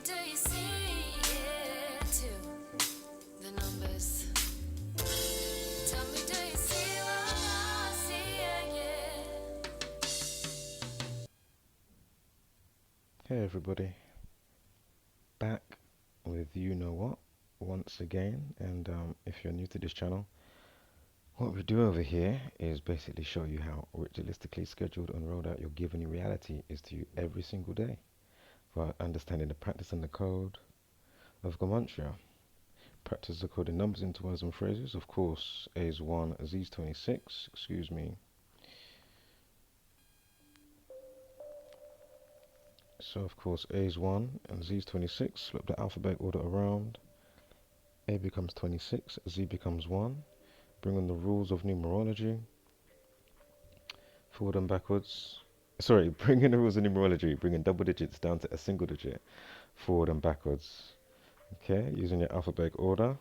do you see it too? The numbers. Tell me, do you see what I see? Yeah. Hey everybody, back with you know what once again, and if you're new to this channel, what we do over here is basically show you how ritualistically scheduled and rolled out your given reality is to you every single day for understanding the practice and the code of Gematria. Practice the code in numbers into words and phrases. Of course, A is 1, Z is 26, excuse me. So of course A is 1 and Z is 26, flip the alphabet order around. A becomes 26, Z becomes 1. Bring on the rules of numerology. Forward and backwards. Sorry, bring in the rules of numerology, bringing double digits down to a single digit. Forward and backwards. Okay, using your alphabet order.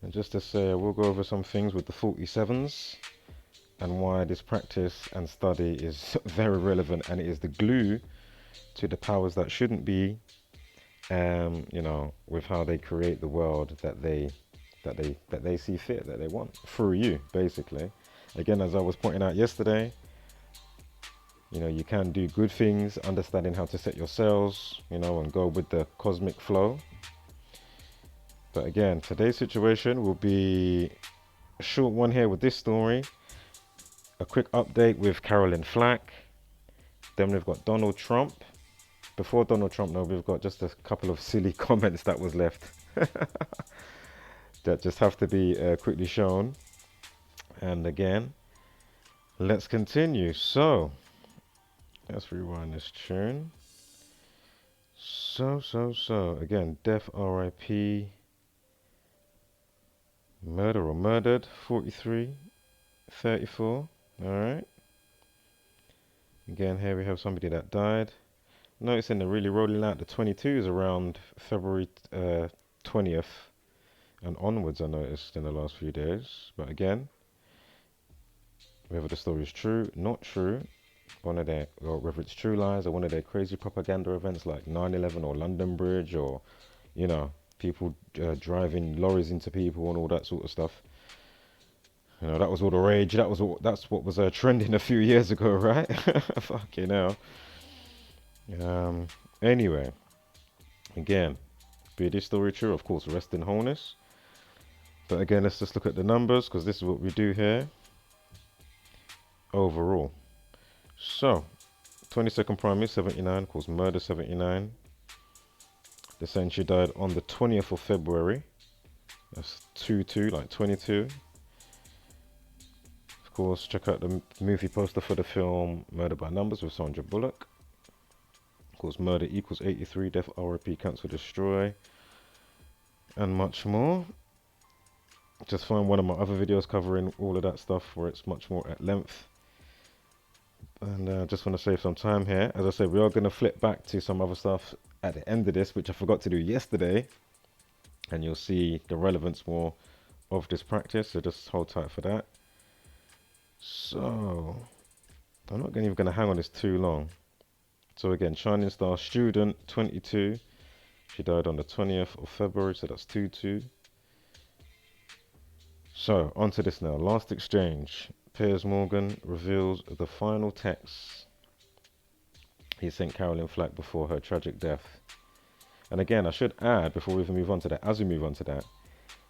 And just to say, I will go over some things with the 47s and why this practice and study is very relevant, and it is the glue to the powers that shouldn't be, you know, with how they create the world that they see fit, that they want through you, basically. Again, as I was pointing out yesterday, you know, you can do good things, understanding how to set your sails, you know, and go with the cosmic flow. But again, today's situation will be a short one here with this story. A quick update with Carolyn Flack. Then we've got Donald Trump. Before Donald Trump, no, we've got just a couple of silly comments that was left that just have to be quickly shown. And again, let's continue. So, let's rewind this tune. So, again, death, R.I.P., murder or murdered, 43, 34, alright. Again, here we have somebody that died. Noticing they're really rolling out the 22s around February 20th and onwards, I noticed in the last few days. But again, whether the story is true, not true, one of their, or whether it's true lies or one of their crazy propaganda events like 9/11 or London Bridge, or, you know, people driving lorries into people and all that sort of stuff. You know, that was all the rage. That's what was trending a few years ago, right? Fucking hell. Anyway, again, be this story true, of course, rest in wholeness. But again, let's just look at the numbers, because this is what we do here overall. So, 22nd primary 79, caused murder 79. The saying she died on the 20th of February. That's 2-2, like 22. Of course, check out the movie poster for the film Murder by Numbers with Sandra Bullock. Of course, murder equals 83, death, R.I.P., cancel, destroy, and much more. Just find one of my other videos covering all of that stuff where it's much more at length. And I just want to save some time here. As I said, we are going to flip back to some other stuff at the end of this, which I forgot to do yesterday. And you'll see the relevance more of this practice, so just hold tight for that. So, I'm not even going to hang on this too long. So again, Shining Star student, 22. She died on the 20th of February, so that's 2-2. So, on to this now. Last exchange. Piers Morgan reveals the final text he sent Carolyn Flack before her tragic death. And again, I should add, before we even move on to that, as we move on to that,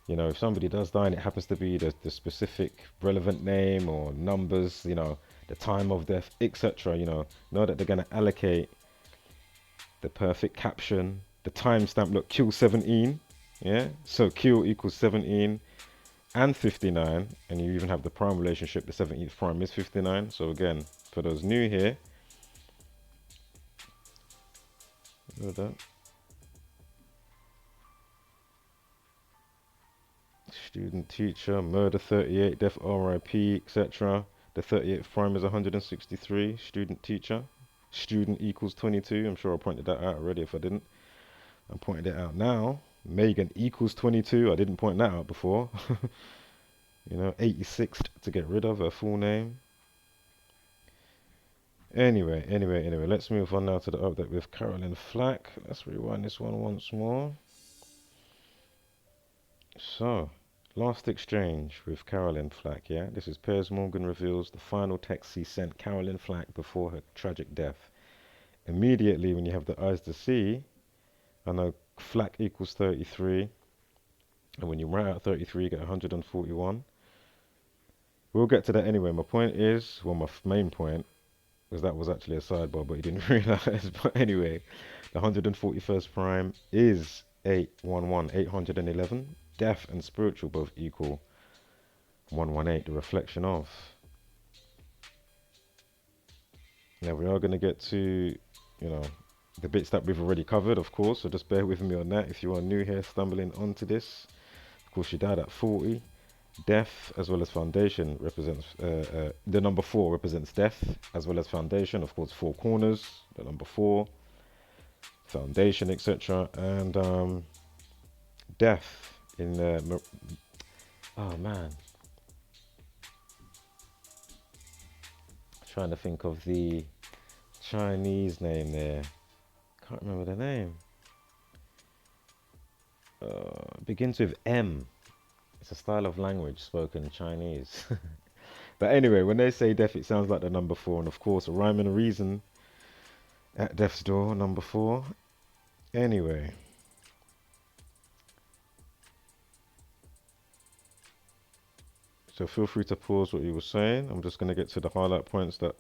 you know, if somebody does die and it happens to be the specific relevant name or numbers, you know, the time of death, etc., you know that they're going to allocate the perfect caption, the timestamp. Look, Q 17, yeah? So Q equals 17 and 59, and you even have the prime relationship, the 17th prime is 59. So again, for those new here, look at that. Student, teacher, murder 38, death, RIP, etc. The 38th prime is 163, student, teacher. Student equals 22. I'm sure I pointed that out already. If I didn't, I'm pointing it out now. Megan equals 22. I didn't point that out before. You know, 86th to get rid of her full name. Anyway, let's move on now to the update with Carolyn Flack. Let's rewind this one once more. So, last exchange with Carolyn Flack, yeah? This is Piers Morgan reveals the final text he sent Carolyn Flack before her tragic death. Immediately, when you have the eyes to see, I know Flack equals 33, and when you write out 33, you get 141. We'll get to that anyway. My point is, well, my main point, because that was actually a sidebar, but you didn't realize. But anyway, the 141st prime is 811, 811. Death and spiritual both equal 118, the reflection of. Now we are going to get to, the bits that we've already covered, of course, so just bear with me on that if you are new here stumbling onto this. Of course, she died at 40. Death as well as foundation represents, the number 4 represents death as well as foundation, of course, 4 corners, the number 4, foundation, etc. And death in, oh man, trying to think of the Chinese name there. Can't remember the name. Begins with M. It's a style of language spoken in Chinese. But anyway, when they say death, it sounds like the number 4. And of course, a rhyme and a reason at death's door, number 4. Anyway. So feel free to pause what you were saying. I'm just going to get to the highlight points that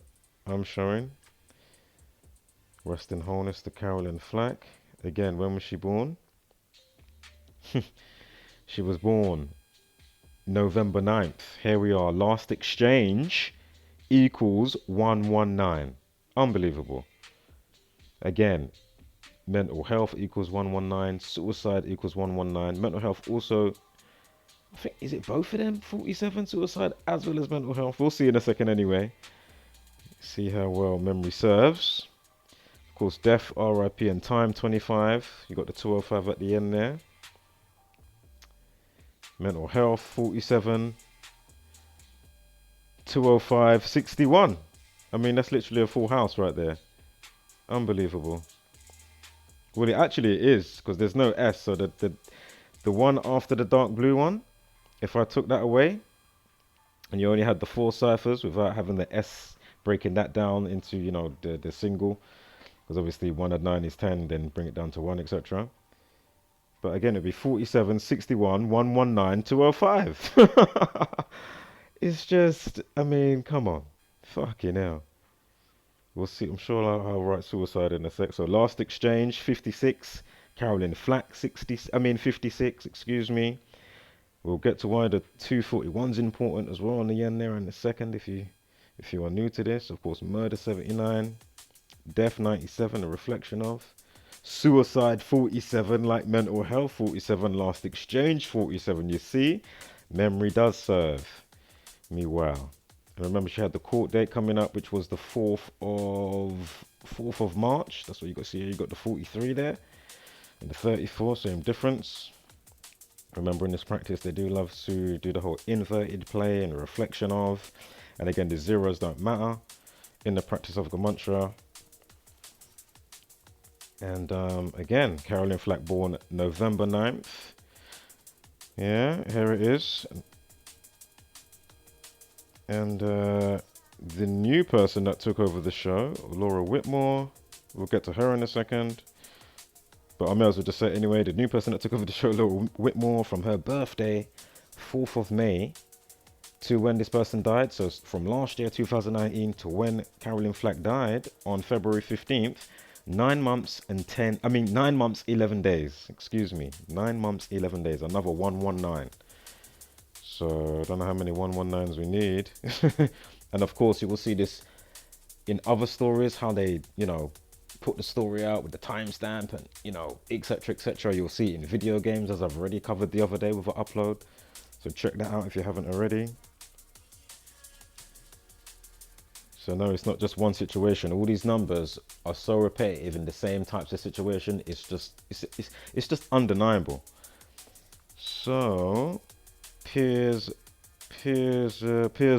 I'm showing. Rest in wholeness to Carolyn Flack. Again, when was she born? She was born November 9th. Here we are. Last exchange equals 119. Unbelievable. Again, mental health equals 119. Suicide equals 119. Mental health also, I think, is it both of them? 47 suicide as well as mental health. We'll see in a second anyway. See how well memory serves. Of course, death, RIP, and time 25. You got the 205 at the end there. Mental health 47. 205, 61. I mean, that's literally a full house right there. Unbelievable. Well, it is, because there's no S. So the one after the dark blue one, if I took that away, and you only had the 4 ciphers without having the S, breaking that down into, the single, because obviously 1 and 9 is 10, then bring it down to 1, etc. But again, it'd be 47, 61, 119, 205. It's just, I mean, come on. Fucking hell. We'll see. I'm sure I'll write suicide in a sec. So last exchange, 56. Carolyn Flack, 56, excuse me. We'll get to why the 241's important as well on the end there in a second if you are new to this. Of course, murder 79. Death 97, a reflection of. Suicide 47, like mental health 47, last exchange 47. You see, memory does serve me well. And remember, she had the court date coming up, which was the 4th of March. That's what you got to see here. You got the 43 there and the 34, same difference. Remember, in this practice, they do love to do the whole inverted play and the reflection of. And again, the zeros don't matter in the practice of the mantra. And again, Carolyn Flack, born November 9th. Yeah, here it is. And the new person that took over the show, Laura Whitmore, we'll get to her in a second. But I may as well just say it anyway. The new person that took over the show, Laura Whitmore, from her birthday, 4th of May, to when this person died. So from last year, 2019, to when Carolyn Flack died on February 15th. 9 months, 11 days. Excuse me. 9 months, 11 days. Another 119. So I don't know how many 119s we need. And of course, you will see this in other stories, how they, put the story out with the timestamp and, etc., etc. You'll see it in video games, as I've already covered the other day with an upload. So check that out if you haven't already. So no, it's not just one situation. All these numbers are so repetitive in the same types of situation. It's just undeniable. So Piers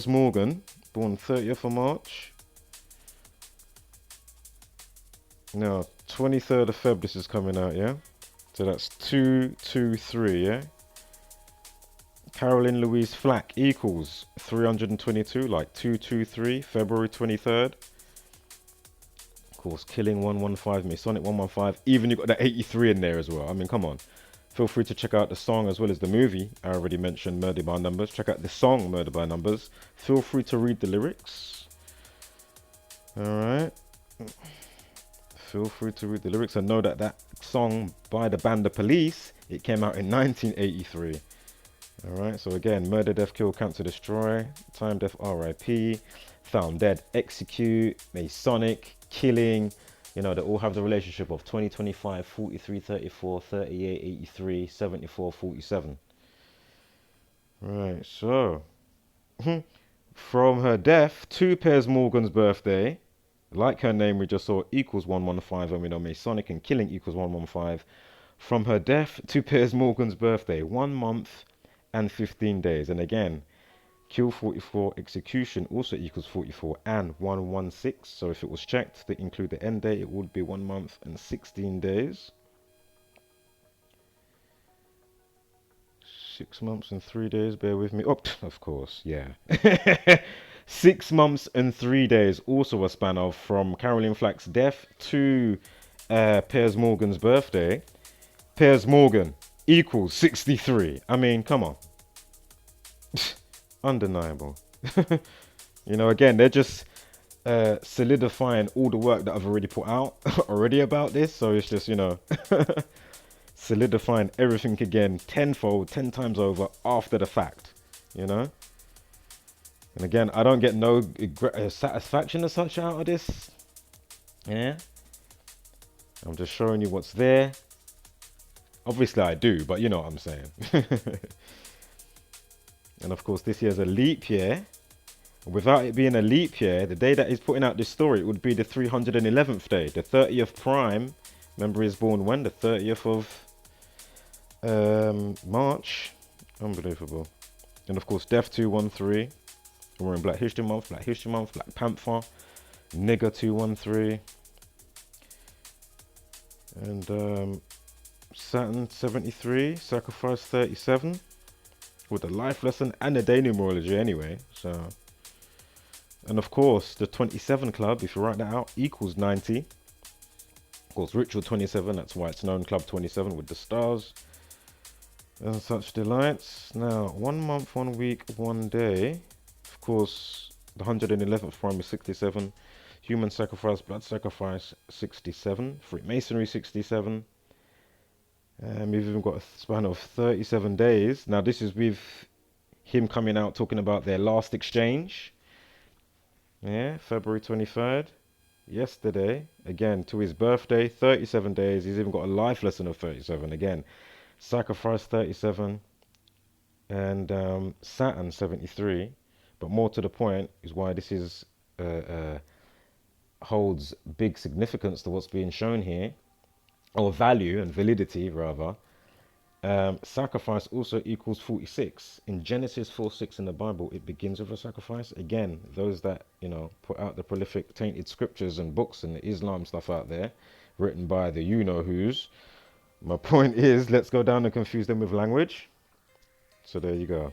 Morgan, born 30th of March. Now, 23rd of Feb, this is coming out, yeah? So that's 223, yeah? Carolyn Louise Flack equals 322, like 223, February 23rd. Of course, Killing 115, Masonic 115. Even you got that 83 in there as well. I mean, come on. Feel free to check out the song as well as the movie. I already mentioned Murder by Numbers. Check out the song Murder by Numbers. Feel free to read the lyrics. Alright. Feel free to read the lyrics and know that that song by the band The Police, it came out in 1983. Alright, so again, murder, death, kill, cancer, destroy, time, death, RIP, found dead, execute, Masonic, killing. You know, they all have the relationship of 20, 25, 43, 34, 38, 83, 74, 47. Right, so from her death to Piers Morgan's birthday, like her name we just saw, equals 115, and we know Masonic and killing equals 115. From her death to Piers Morgan's birthday, 1 month and 15 days. And again, kill 44, execution also equals 44 and 116. So if it was checked to include the end date, it would be 1 month and 16 days. 6 months and 3 days, bear with me. Oh, of course, yeah. 6 months and 3 days, also a span of from Carolyn Flack's death to Piers Morgan's birthday. Piers Morgan equals 63. I mean, come on. Undeniable. You know, again, they're just solidifying all the work that I've already put out already about this. So it's just, you know, solidifying everything again tenfold, 10 times over after the fact, you know. And again, I don't get no satisfaction as such out of this. Yeah. I'm just showing you what's there. Obviously I do, but you know what I'm saying. And of course, this year's a leap year. Without it being a leap year, the day that he's putting out this story, it would be the 311th day, the 30th prime. Remember, he's born when? The 30th of March. Unbelievable. And of course, Death 213. We're in Black History Month, Black Panther, Nigger 213. And Saturn 73, Sacrifice 37. With the life lesson and the day numerology anyway. So, and of course, the 27 club, if you write that out, equals 90. Of course, Ritual 27, that's why it's known Club 27 with the stars and such delights. Now, 1 month, 1 week, 1 day. Of course, the 111th prime is 67. Human sacrifice, blood sacrifice, 67. Freemasonry, 67. We've even got a span of 37 days. Now, this is with him coming out talking about their last exchange. Yeah, February 23rd. Yesterday, again, to his birthday, 37 days. He's even got a life lesson of 37. Again, Sacrifice 37 and Saturn 73. But more to the point is why this is holds big significance to what's being shown here. Or value and validity rather. Sacrifice also equals 46. In Genesis 4:6 in the Bible, it begins with a sacrifice. Again, those that, you know, put out the prolific tainted scriptures and books and the Islam stuff out there, written by the you-know-whos. My point is, let's go down and confuse them with language. So there you go.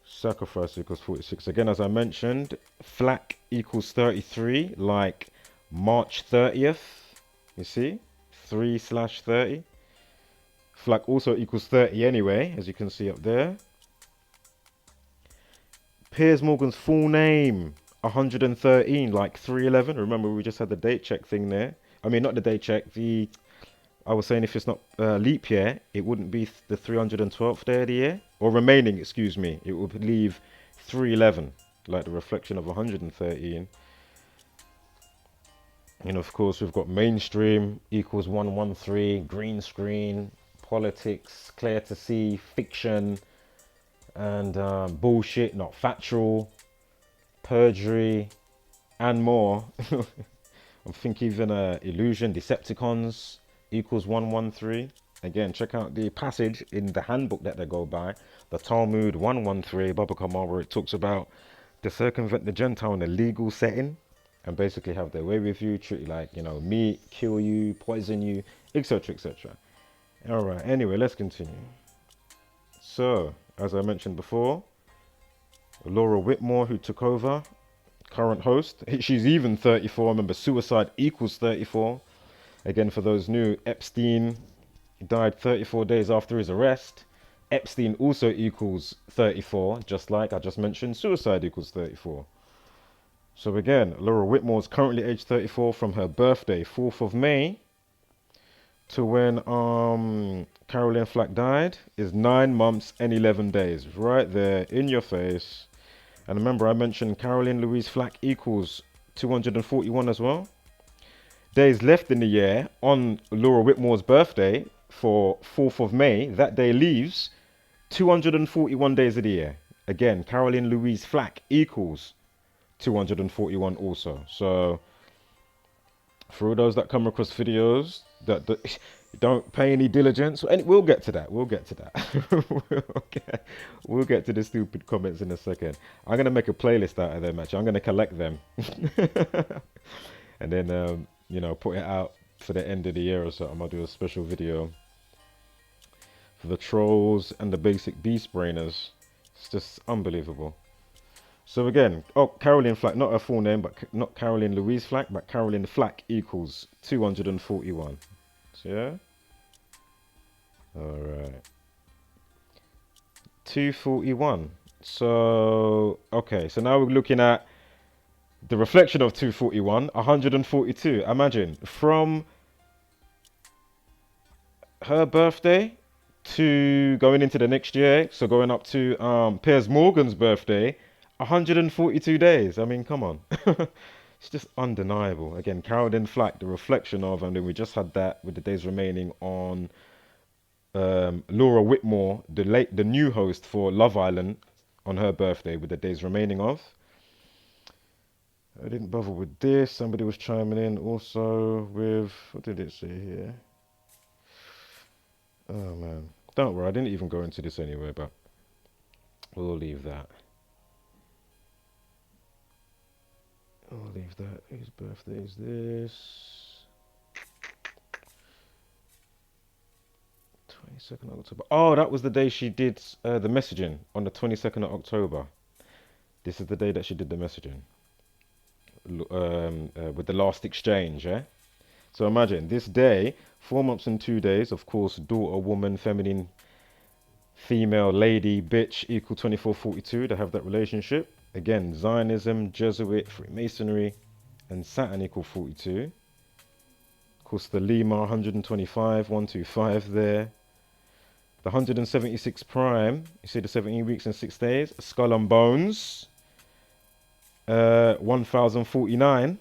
Sacrifice equals 46. Again, as I mentioned, Flack equals 33, like March 30th, you see, 3/30. Flack also equals 30 anyway, as you can see up there. Piers Morgan's full name, 113, like 311. Remember, we just had the date check thing there. I mean, not the date check, I was saying if it's not leap year, it wouldn't be the 312th day of the year. Or remaining, excuse me, it would leave 311, like the reflection of 113. And of course, we've got mainstream equals 113, green screen, politics, clear to see, fiction, and bullshit, not factual, perjury, and more. I think even illusion, Decepticons equals 113. Again, check out the passage in the handbook that they go by, the Talmud 113, Baba Kamar, where it talks about to circumvent the Gentile in a legal setting. and basically have their way with you, treat you like, you know, meat, kill you, poison you, etc., etc. All right, anyway, let's continue. So, as I mentioned before, Laura Whitmore, who took over, current host, she's even 34. Remember, suicide equals 34. Again, for those new, Epstein died 34 days after his arrest. Epstein also equals 34, just like I just mentioned, suicide equals 34. So again, Laura Whitmore is currently age 34 from her birthday, 4th of May, to when Caroline Flack died is 9 months and 11 days. Right there in your face. And remember, I mentioned Caroline Louise Flack equals 241 as well. Days left in the year on Laura Whitmore's birthday for 4th of May. That day leaves 241 days of the year. Again, Caroline Louise Flack equals 241 also. So for those that come across videos that don't pay any diligence, and we'll get to that. We'll get to that. We'll get to the stupid comments in a second. I'm gonna make a playlist out of them. Actually, I'm gonna collect them, and then you know, put it out for the end of the year or something. I'll do a special video for the trolls and the basic beast brainers. It's just unbelievable. So again, oh, Caroline Flack, not her full name, but not Caroline Louise Flack, but Caroline Flack equals 241. So yeah. All right. 241. So, okay. So now we're looking at the reflection of 241, 142. Imagine from her birthday to going into the next year. So going up to Piers Morgan's birthday, 142 days. I mean, come on. It's just undeniable. Again, Caroline Flack, the reflection of, and then we just had that with the days remaining on Laura Whitmore, the new host for Love Island, on her birthday with the days remaining of. I didn't bother with this. Somebody was chiming in also with, what did it say here? Oh man, don't worry, I didn't even go into this anyway, but we'll leave that. I'll leave that. Whose birthday is this? 22nd of October. Oh, that was the day she did the messaging, on the 22nd of October. This is the day that she did the messaging. With the last exchange, yeah? So imagine, this day, 4 months and 2 days, of course, daughter, woman, feminine, female, lady, bitch, equal 2442, they have that relationship. Again, Zionism, Jesuit, Freemasonry, and Saturn equal 42. Of course, the Lima, 125, 125 there. The 176 prime, you see the 17 weeks and 6 days. Skull and Bones, 1049.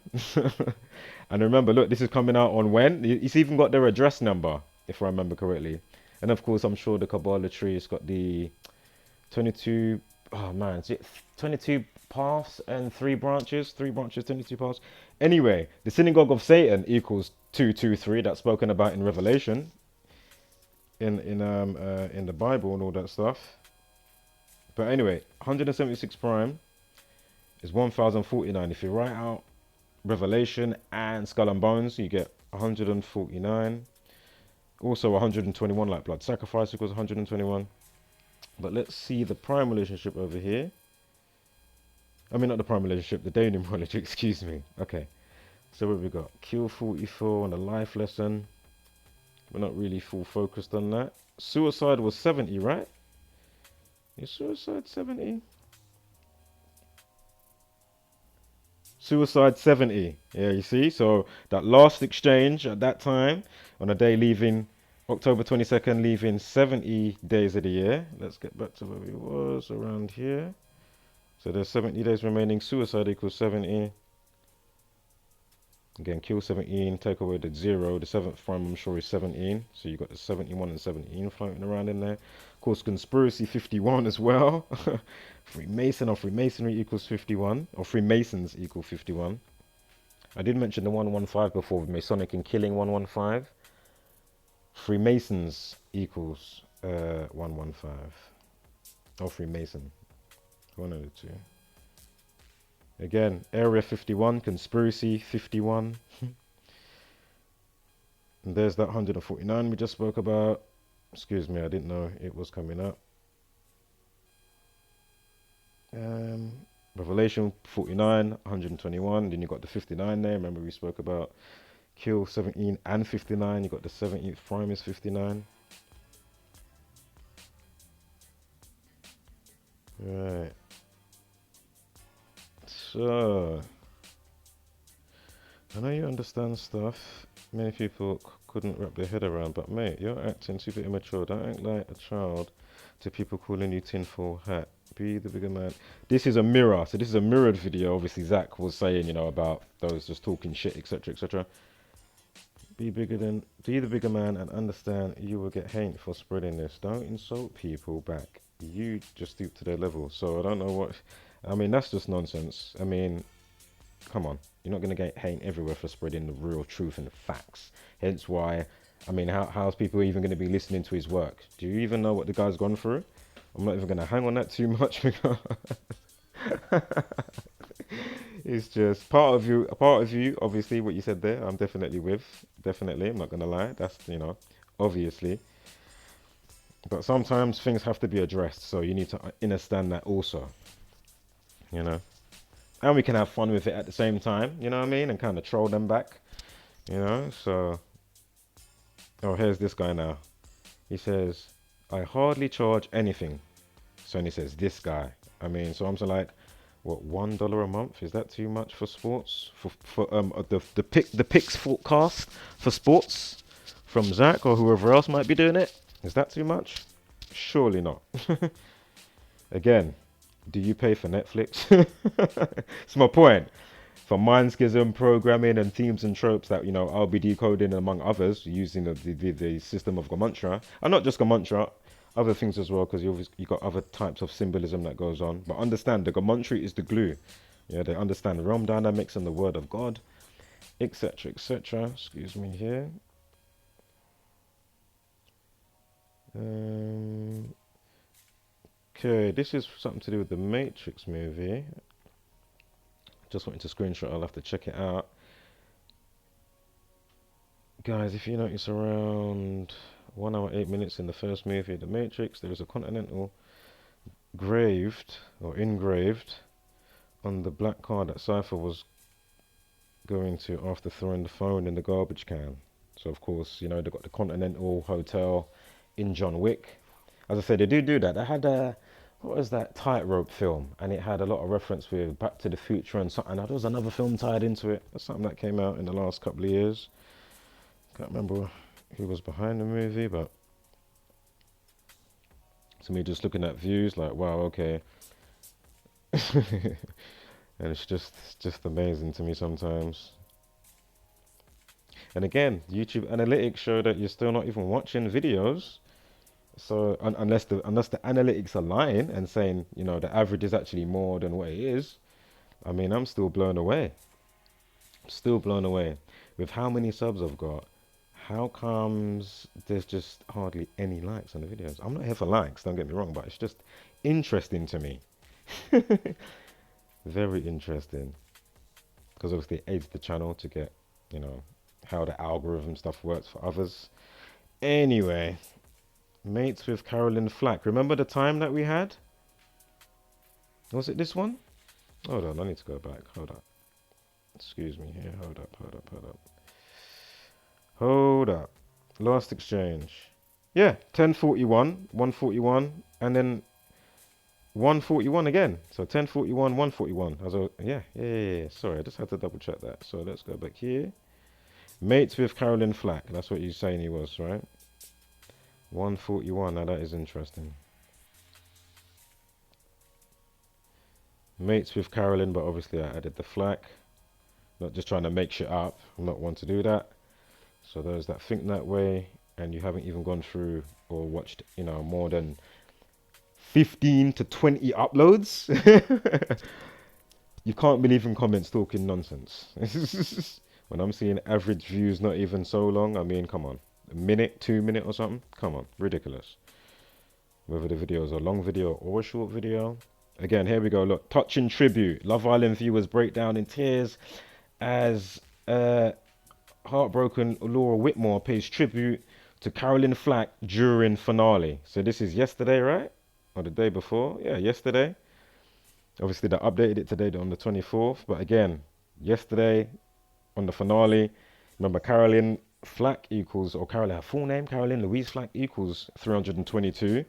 And remember, look, this is coming out on when? It's even got their address number, if I remember correctly. And of course, I'm sure the Kabbalah tree has got the 22, oh man, is it 22 paths and 3 branches? 3 branches, 22 paths. Anyway, the synagogue of Satan equals 223, that's spoken about in Revelation, in the Bible and all that stuff. But anyway, 176 prime is 1049. If you write out Revelation and Skull and Bones, you get 149. Also 121, like blood sacrifice equals 121. But let's see the prime relationship over here. I mean, not the prime relationship, the day numerology, excuse me. Okay, so what have we got? Q44 and a life lesson. We're not really full focused on that. Suicide was 70, right? Is suicide 70? Suicide 70. Yeah, you see? So that last exchange at that time, on a day leaving October 22nd, leaving 70 days of the year. Let's get back to where we was around here. So there's 70 days remaining. Suicide equals 70. Again, kill 17, take away the 0. The 7th prime, I'm sure, is 17. So you've got the 71 and 17 floating around in there. Of course, conspiracy 51 as well. Freemason or Freemasonry equals 51. Or Freemasons equal 51. I did mention the 115 before with Masonic and killing 115. Freemasons equals 115. Or Freemason. One of the two. Again, Area 51, Conspiracy 51. And there's that 149 we just spoke about. Excuse me, I didn't know it was coming up. Revelation 49, 121. Then you got the 59 there. Remember we spoke about Kill 17 and 59. You got the 17th prime is 59. Right. So, I know you understand stuff many people couldn't wrap their head around, but mate, you're acting super immature. Don't act like a child to people calling you tinfoil hat. Be the bigger man. This is a mirror, so this is a mirrored video. Obviously, Zach was saying, you know, about those just talking shit, etc., etc. Be the bigger man and understand you will get hate for spreading this. Don't insult people back. You just stoop to their level. So I don't know what, I mean, that's just nonsense. I mean, come on. You're not going to get hate everywhere for spreading the real truth and the facts. Hence why, I mean, how's people even going to be listening to his work? Do you even know what the guy's gone through? I'm not even going to hang on that too much because it's just part of you, obviously, what you said there, I'm definitely with. Definitely, I'm not going to lie. That's, you know, obviously. But sometimes things have to be addressed, so you need to understand that also, you know. And we can have fun with it at the same time, you know what I mean? And kind of troll them back, you know? So, oh, here's this guy now. He says, I hardly charge anything. So, and he says, this guy. I mean, so I'm so like, what, $1 a month? Is that too much for sports? For the picks forecast for sports from Zach or whoever else might be doing it? Is that too much? Surely not. Again, do you pay for Netflix? It's my point. For mind schism, programming, and themes and tropes that, you know, I'll be decoding among others using the system of Gamantra. And not just Gamantra, other things as well, because you got other types of symbolism that goes on. But understand, the Gamantra is the glue. Yeah, they understand the realm dynamics and the word of God, etc., etc. Excuse me here. Okay, this is something to do with the Matrix movie. Just wanted to screenshot, I'll have to check it out. Guys, if you notice around 1 hour 8 minutes in the first movie, The Matrix, there is a continental engraved on the black car that Cypher was going to after throwing the phone in the garbage can. So of course, you know, they got the Continental Hotel in John Wick. As I said, they do that. They had what was that tightrope film, and it had a lot of reference with Back to the Future and something. There was another film tied into it. That's something that came out in the last couple of years. Can't remember who was behind the movie, but to me, just looking at views, like, wow, okay. And it's just amazing to me sometimes. And again, YouTube analytics show that you're still not even watching videos. So unless the analytics are lying and saying, you know, the average is actually more than what it is, I mean, I'm still blown away. Still blown away with how many subs I've got. How comes there's just hardly any likes on the videos? I'm not here for likes, don't get me wrong, but it's just interesting to me. Very interesting. Because obviously it aids the channel to get, you know, how the algorithm stuff works for others. Anyway. Mates with Carolyn Flack. Remember the time that we had? Was it this one? Hold on, I need to go back. Hold up. Excuse me here. Hold up. Last exchange. Yeah, 1041, 141, and then 141 again. So 1041, 141. Yeah. Sorry, I just had to double check that. So let's go back here. Mates with Carolyn Flack. That's what you're saying he was, right? 141, now that is interesting. Mates with Carolyn, but obviously I added the Flack. Not just trying to make shit up. I'm not one to do that. So those that think that way and you haven't even gone through or watched, you know, more than 15 to 20 uploads, you can't be leaving comments talking nonsense. When I'm seeing average views not even so long, I mean, come on. A minute, 2 minutes or something? Come on, ridiculous. Whether the video is a long video or a short video, Again, here we go. Look, touching tribute. Love Island viewers break down in tears as heartbroken Laura Whitmore pays tribute to Carolyn Flack during finale. So this is yesterday, right? Or the day before? Yeah, yesterday. Obviously, they updated it today on the 24th. But again, yesterday on the finale, remember Carolyn Flack equals, or Carolyn, her full name, Carolyn Louise Flack equals 322.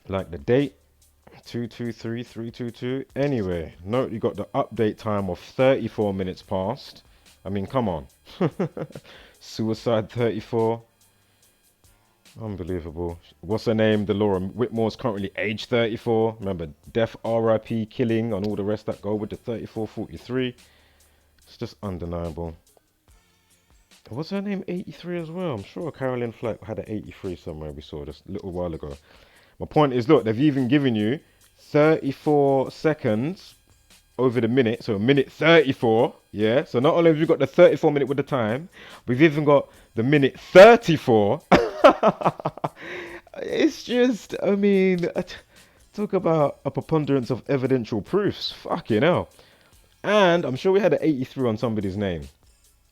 Like the date, 223322. Anyway, note you got the update time of 34 minutes past. I mean, come on. Suicide 34. Unbelievable. What's her name? The Laura Whitmore's currently age 34. Remember, death, RIP, killing, and all the rest that go with the 3443. It's just undeniable. What's her name? 83 as well. I'm sure Carolyn Flack had an 83 somewhere we saw just a little while ago. My point is, look, they've even given you 34 seconds over the minute. So a minute 34. Yeah. So not only have you got the 34 minute with the time, we've even got the minute 34. It's just, I mean, talk about a preponderance of evidential proofs. Fucking hell. And I'm sure we had an 83 on somebody's name.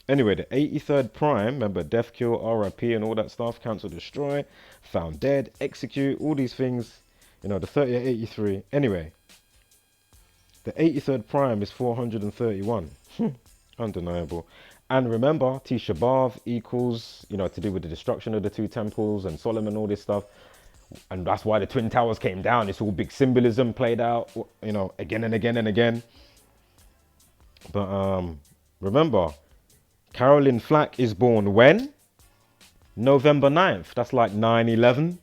Anyway, the 83rd prime, remember, death, kill, RIP and all that stuff, cancel, destroy, found dead, execute, all these things, you know, the 30 at 83. Anyway, the 83rd prime is 431. Undeniable. And remember, Tisha B'Av equals, you know, to do with the destruction of the two temples and Solomon, all this stuff. And that's why the Twin Towers came down. It's all big symbolism played out, you know, again and again and again. But remember, Carolyn Flack is born when? November 9th. That's like 9/11.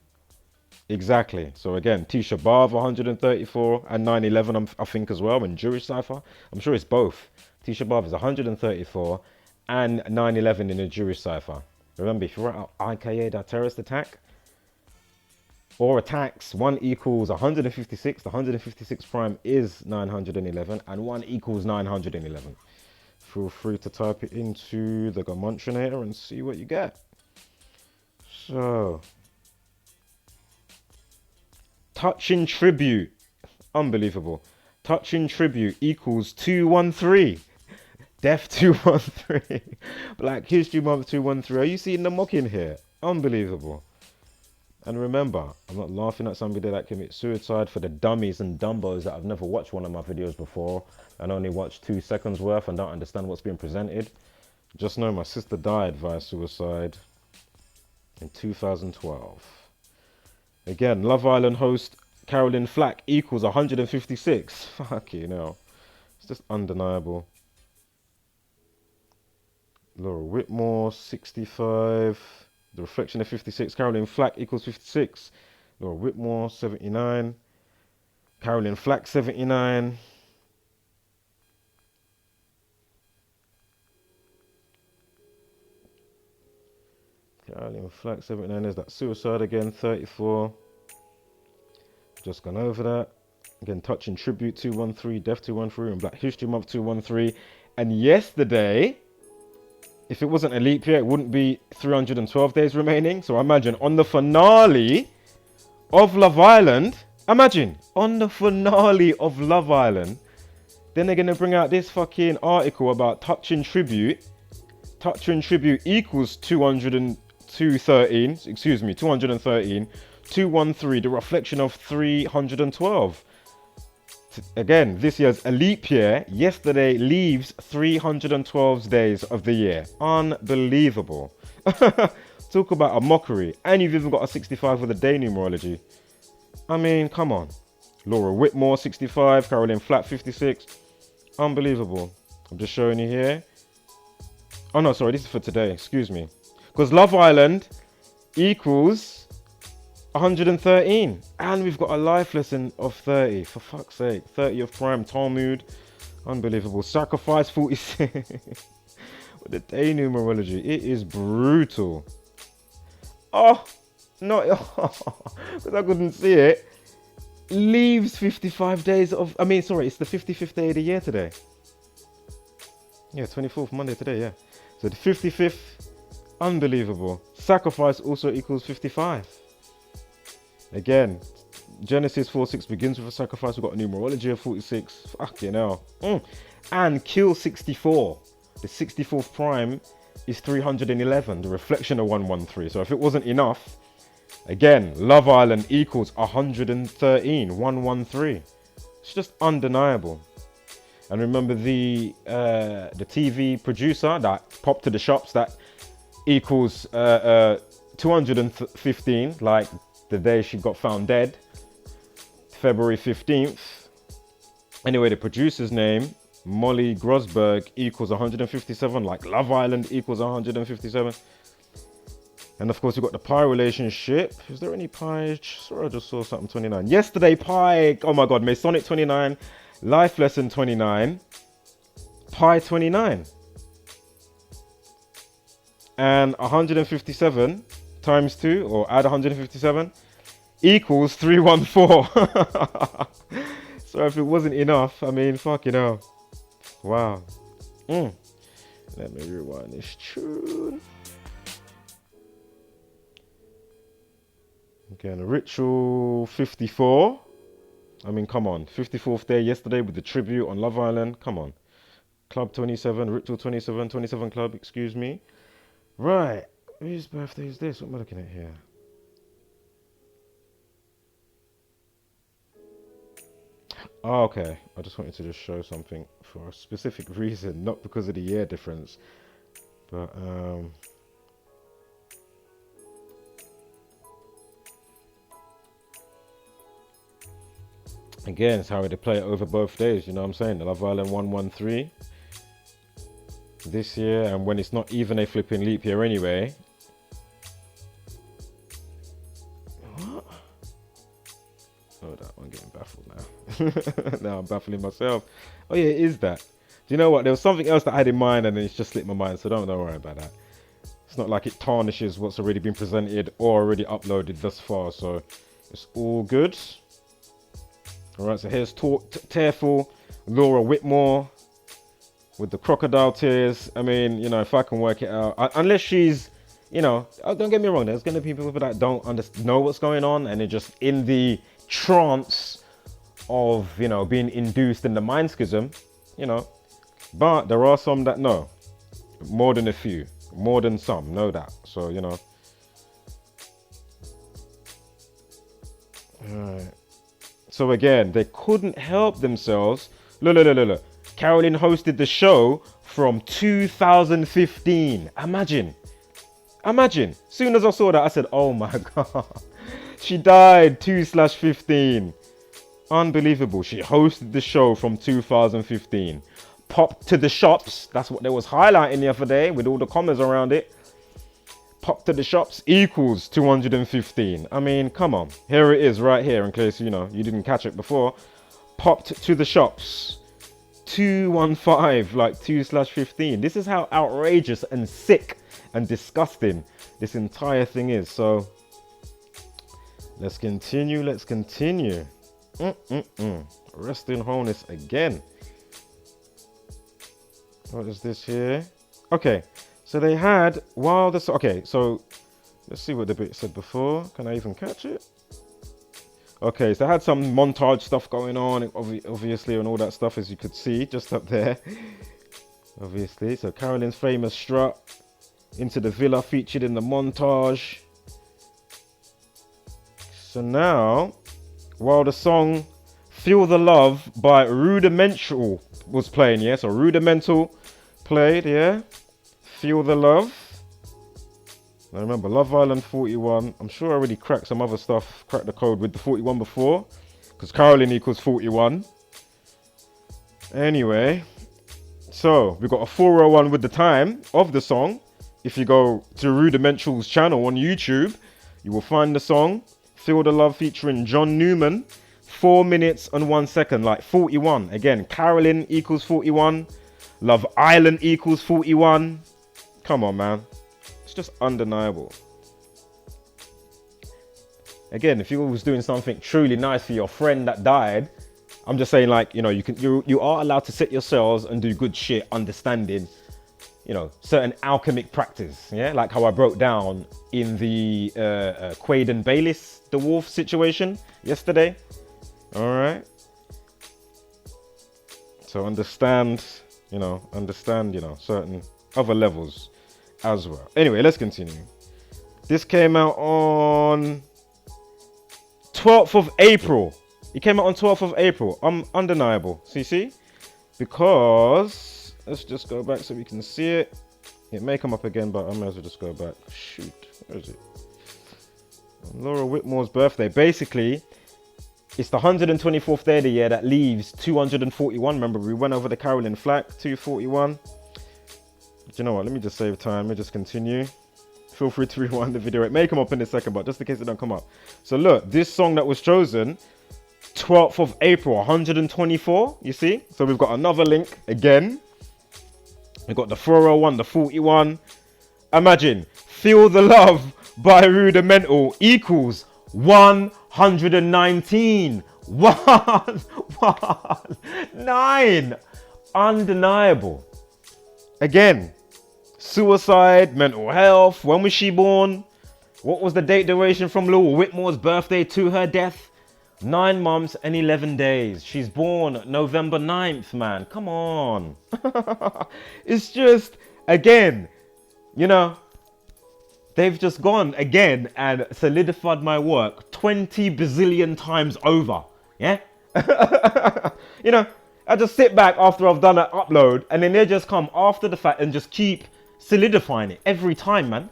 Exactly. So again, Tisha B'Av 134 and 9/11 I think as well, and Jewish cipher. I'm sure it's both. Tisha B'Av is 134 and 9/11 in a Jewish cipher. Remember, if you're at IKA, that terrorist attack or attacks, 1 equals 156. The 156 prime is 911 and 1 equals 911. Feel free to type it into the Gematria and see what you get. So, touching tribute, unbelievable. Touching tribute equals 213. Death 213. Black History Month 213. Are you seeing the mocking here? Unbelievable. And remember, I'm not laughing at somebody that commits suicide. For the dummies and dumbos that have never watched one of my videos before and only watched 2 seconds worth and don't understand what's being presented, just know my sister died via suicide in 2012. Again, Love Island host Carolyn Flack equals 156. Fuck you know. It's just undeniable. Laura Whitmore, 65. The reflection of 56. Carolyn Flack equals 56. Laura Whitmore, 79. Carolyn Flack, 79. Carolyn Flack, 79. There's that suicide again, 34. Just gone over that. Again, touching tribute 213, death 213, and Black History Month 213. And yesterday, if it wasn't a leap year, it wouldn't be 312 days remaining. So imagine on the finale of Love Island, imagine on the finale of Love Island, then they're going to bring out this fucking article about touching tribute. Touching tribute equals 213, 213, the reflection of 312. Again, this year's a leap year. Yesterday leaves 312 days of the year. Unbelievable. Talk about a mockery. And you've even got a 65 with a day numerology. I mean, come on. Laura Whitmore, 65. Carolyn Flack, 56. Unbelievable. I'm just showing you here. Oh, no, sorry. This is for today. Excuse me. Because Love Island equals 113, and we've got a life lesson of 30. For fuck's sake, 30 of prime Talmud, unbelievable. Sacrifice 46 with the day numerology. It is brutal. Oh, no, because I couldn't see it. Leaves 55 days of. I mean, sorry, it's the 55th day of the year today. Yeah, 24th Monday today. Yeah, so the 55th, unbelievable. Sacrifice also equals 55. Again, Genesis 4:6 begins with a sacrifice. We've got a numerology of 46. Fucking hell. And Kill 64. The 64th prime is 311. The reflection of 113. So if it wasn't enough, again, Love Island equals 113. 113. It's just undeniable. And remember the TV producer that popped to the shops, that equals 215, like the day she got found dead, February 15th. Anyway, the producer's name, Molly Grosberg, equals 157, like Love Island equals 157. And of course, we've got the pi relationship. Is there any pi? Sorry, I just saw something 29. Yesterday, pi. Oh my God, Masonic 29, Life Lesson 29, pi 29. And 157 times 2, or add 157, equals 314. So if it wasn't enough, I mean, fucking hell. Wow. Let me rewind this tune. Again, Ritual 54. I mean, come on. 54th day yesterday with the tribute on Love Island. Come on. Club 27, Ritual 27, 27 Club, excuse me. Right. Whose birthday is this? What am I looking at here? Oh, okay. I just wanted to just show something for a specific reason, not because of the year difference. But, again, it's how they play it over both days, you know what I'm saying? The Love Island 113 this year, and when it's not even a flipping leap year anyway. What? Hold up, I'm getting baffled now. Now I'm baffling myself. Oh yeah, it is that. Do you know what? There was something else that I had in mind and then it's just slipped my mind, so don't worry about that. It's not like it tarnishes what's already been presented or already uploaded thus far, so it's all good. Alright, so here's Tearful, Laura Whitmore with the crocodile tears. I mean, you know, if I can work it out, unless she's, you know, don't get me wrong, there's going to be people that don't know what's going on and they're just in the trance of, you know, being induced in the mind schism, you know. But there are some that know, more than a few, more than some know that. So, you know. Alright. So again, they couldn't help themselves. Look. Carolyn hosted the show from 2015. Imagine. Soon as I saw that, I said, oh my God. She died 2/15. Unbelievable. She hosted the show from 2015. Popped to the shops. That's what they was highlighting the other day with all the commas around it. Pop to the shops equals 215. I mean, come on. Here it is right here in case, you know, you didn't catch it before. Popped to the shops. 215, like 2/15. This is how outrageous and sick and disgusting this entire thing is. So let's continue. Rest in wholeness again. What is this here? Okay, so they had while this. Okay, so let's see what the bit said before. Can I even catch it? Okay, so they had some montage stuff going on, obviously, and all that stuff, as you could see just up there. Obviously, so Carolyn's famous strut into the villa featured in the montage. So now, while the song Feel the Love by Rudimental was playing, yeah? So Rudimental played, yeah? Feel the Love. Now remember, Love Island 41. I'm sure I already cracked some other stuff, cracked the code with the 41 before, because Carolyn equals 41. Anyway, so we got a 401 with the time of the song. If you go to Rudimental's channel on YouTube, you will find the song Feel the Love featuring John Newman. 4 minutes and 1 second, like 41. Again, Carolyn equals 41. Love Island equals 41. Come on, man. It's just undeniable. Again, if you was doing something truly nice for your friend that died, I'm just saying, like, you know, you are allowed to set yourselves and do good shit, understanding you know, certain alchemic practice, yeah, like how I broke down in the Quaden Bayles Dwarf situation yesterday. All right. So understand, you know, certain other levels as well. Anyway, let's continue. This came out on 12th of April. It came out on 12th of April. Undeniable. See? Because, let's just go back so we can see it. It may come up again, but I may as well just go back. Shoot, where is it? Laura Whitmore's birthday. Basically, it's the 124th day of the year that leaves 241. Remember, we went over the Carolyn Flack, 241. Do you know what? Let me just save time. Let me just continue. Feel free to rewind the video. It may come up in a second, but just in case it don't come up. So look, this song that was chosen, 12th of April, 124, you see? So we've got another link again. We've got the 401, the 41. Imagine, Feel the Love by Rudimental equals 119. 9. Undeniable. Again, suicide, mental health. When was she born? What was the date duration from Laura Whitmore's birthday to her death? 9 months and 11 days. She's born November 9th, man. Come on. It's just, again, you know, they've just gone again and solidified my work 20 bazillion times over. Yeah? You know, I just sit back after I've done an upload and then they just come after the fact and just keep solidifying it every time, man.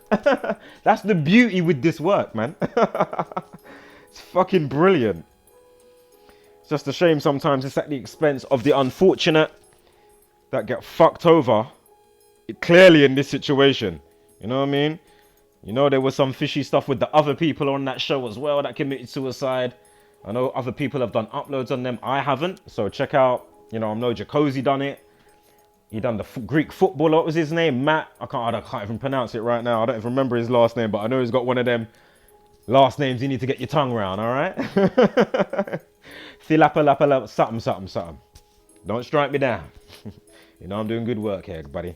That's the beauty with this work, man. It's fucking brilliant. It's just a shame sometimes it's at the expense of the unfortunate that get fucked over clearly in this situation. You know what I mean? You know, there was some fishy stuff with the other people on that show as well that committed suicide. I know other people have done uploads on them. I haven't. So check out, you know, I know Jacozy done it. He done the Greek footballer. What was his name? Matt. I can't even pronounce it right now. I don't even remember his last name, but I know he's got one of them last names you need to get your tongue around, all right? Filapalapala, something. Don't strike me down. You know I'm doing good work here, buddy.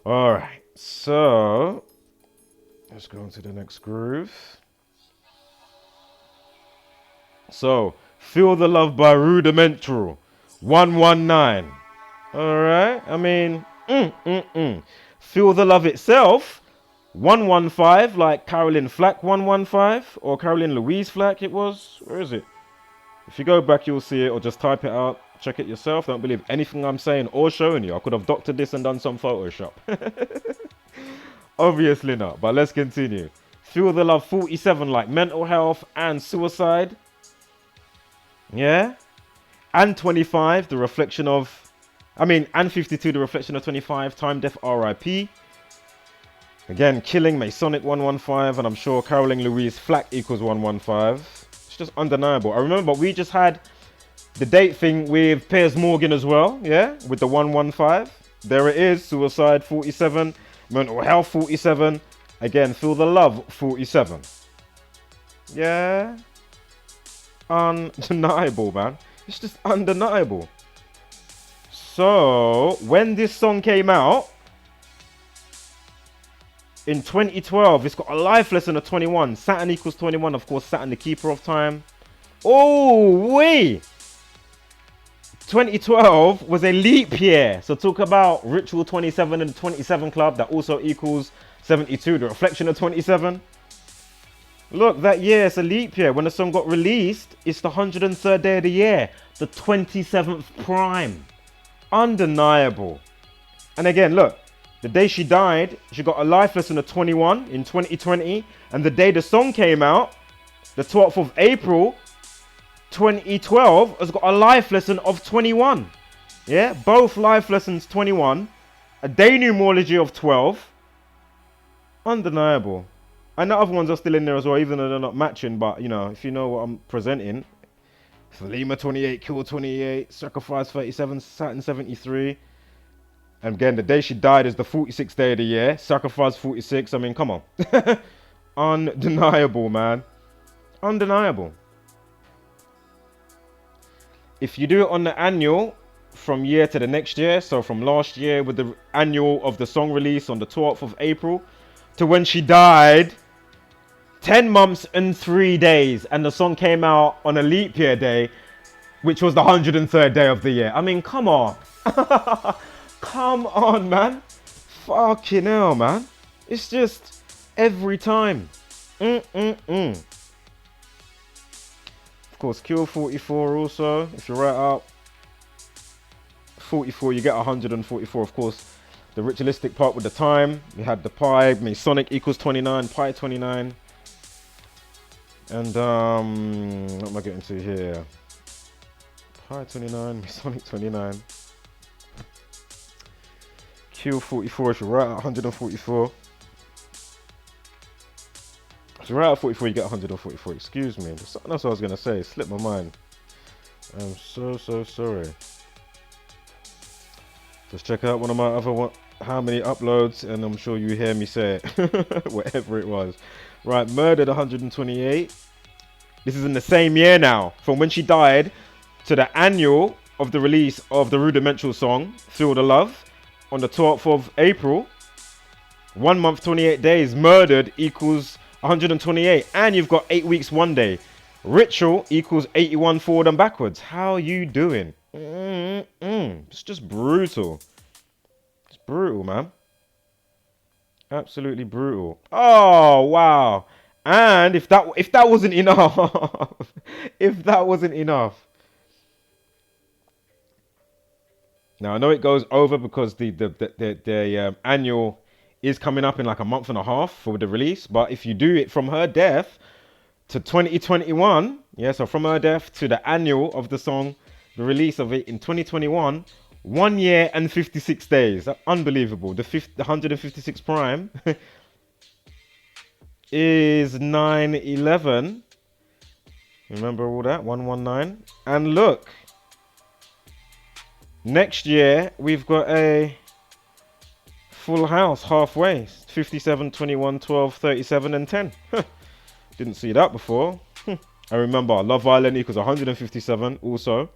All right, so let's go on to the next groove. So, Feel the Love by Rudimental, 119. All right, I mean, Feel the Love itself, 115, like Carolyn Flack 115, or Carolyn Louise Flack it was. Where is it? If you go back, you'll see it, or just type it out. Check it yourself. Don't believe anything I'm saying or showing you. I could have doctored this and done some Photoshop. Obviously not, but let's continue. Feel the Love 47, like mental health and suicide. Yeah. And 25, the reflection of, and 52, the reflection of 25, time, death, RIP. Again, Killing, Masonic 115, and I'm sure Carolyn Louise Flack equals 115. It's just undeniable. I remember we just had the date thing with Piers Morgan as well, yeah, with the 115. There it is, suicide 47, mental health 47. Again, Feel the Love 47. Yeah. Undeniable, man. It's just undeniable. So, when this song came out, in 2012, it's got a life lesson of 21. Saturn equals 21, of course, Saturn the keeper of time. Oh, wait. 2012 was a leap year. So talk about Ritual 27 and the 27 Club. That also equals 72, the reflection of 27. Look, that year, it's a leap year. When the song got released, it's the 103rd day of the year. The 27th prime. Undeniable. And again, look. The day she died, she got a life lesson of 21 in 2020. And the day the song came out, the 12th of April, 2012, has got a life lesson of 21. Yeah, both life lessons 21. A day numerology of 12. Undeniable. And the other ones are still in there as well, even though they're not matching. But, you know, if you know what I'm presenting. Lima 28, Kill 28, Sacrifice 37, Saturn 73. And again, the day she died is the 46th day of the year. Sacrifice 46. I mean, come on. Undeniable, man. Undeniable. If you do it on the annual, from year to the next year. So from last year with the annual of the song release on the 12th of April to when she died, 10 months and 3 days. And the song came out on a leap year day, which was the 103rd day of the year. I mean, come on. Come on, man. Fucking hell, man. It's just every time. Of course, kill 44 also. If you write out 44, you get 144. Of course, the ritualistic part with the time. You had the pi, Masonic equals 29, pi 29. And what am I getting to here? Pi 29, Masonic 29. Q 44, if you write out 144. If you write out 44, you get 144. Excuse me. There's something else I was going to say. It slipped my mind. I'm so sorry. Just check out one of my other how many uploads, and I'm sure you hear me say it. Whatever it was. Right, murdered 128. This is in the same year now. From when she died to the annual of the release of the rudimental song, Feel the Love, on the 12th of April. 1 month, 28 days. Murdered equals 128. And you've got 8 weeks, 1 day. Ritual equals 81 forward and backwards. How you doing? It's just brutal. It's brutal, man. Absolutely brutal. Oh, wow. And if that wasn't enough, if that wasn't enough. Now I know it goes over because the annual is coming up in like a month and a half for the release. But if you do it from her death to 2021, yeah, so from her death to the annual of the song, the release of it in 2021, 1 year and 56 days. Unbelievable. The 156 prime is 9/11. Remember all that? 119. And look, next year we've got a full house halfway. 57, 21, 12, 37 and 10. Didn't see that before. I remember Love Island equals 157 also.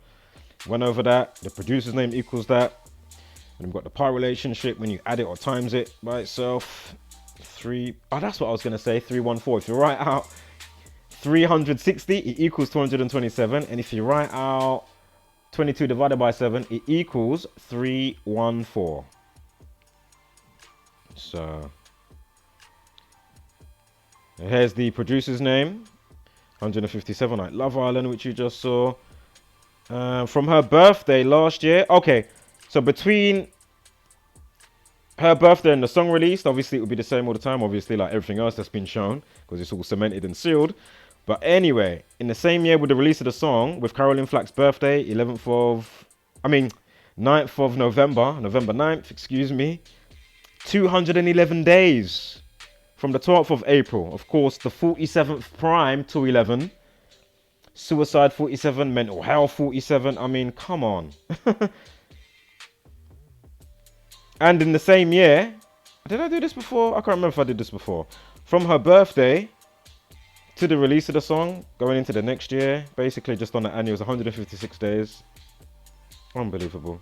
Went over that. The producer's name equals that. And we've got the pi relationship when you add it or times it by itself. That's what I was going to say. 314. If you write out 360, it equals 227. And if you write out 22 divided by 7, it equals 314. So here's the producer's name. 157, like Love Island, which you just saw. From her birthday last year. Okay, so between her birthday and the song released, obviously it would be the same all the time, obviously, like everything else that's been shown, because it's all cemented and sealed. But anyway, in the same year with the release of the song, with Caroline Flack's birthday, 9th of November 9th, excuse me, 211 days from the 12th of April. Of course, the 47th prime to 11. Suicide 47, mental health 47. I mean, come on. And in the same year, did I do this before? I can't remember if I did this before. From her birthday to the release of the song, going into the next year, basically just on the annuals, 156 days. Unbelievable.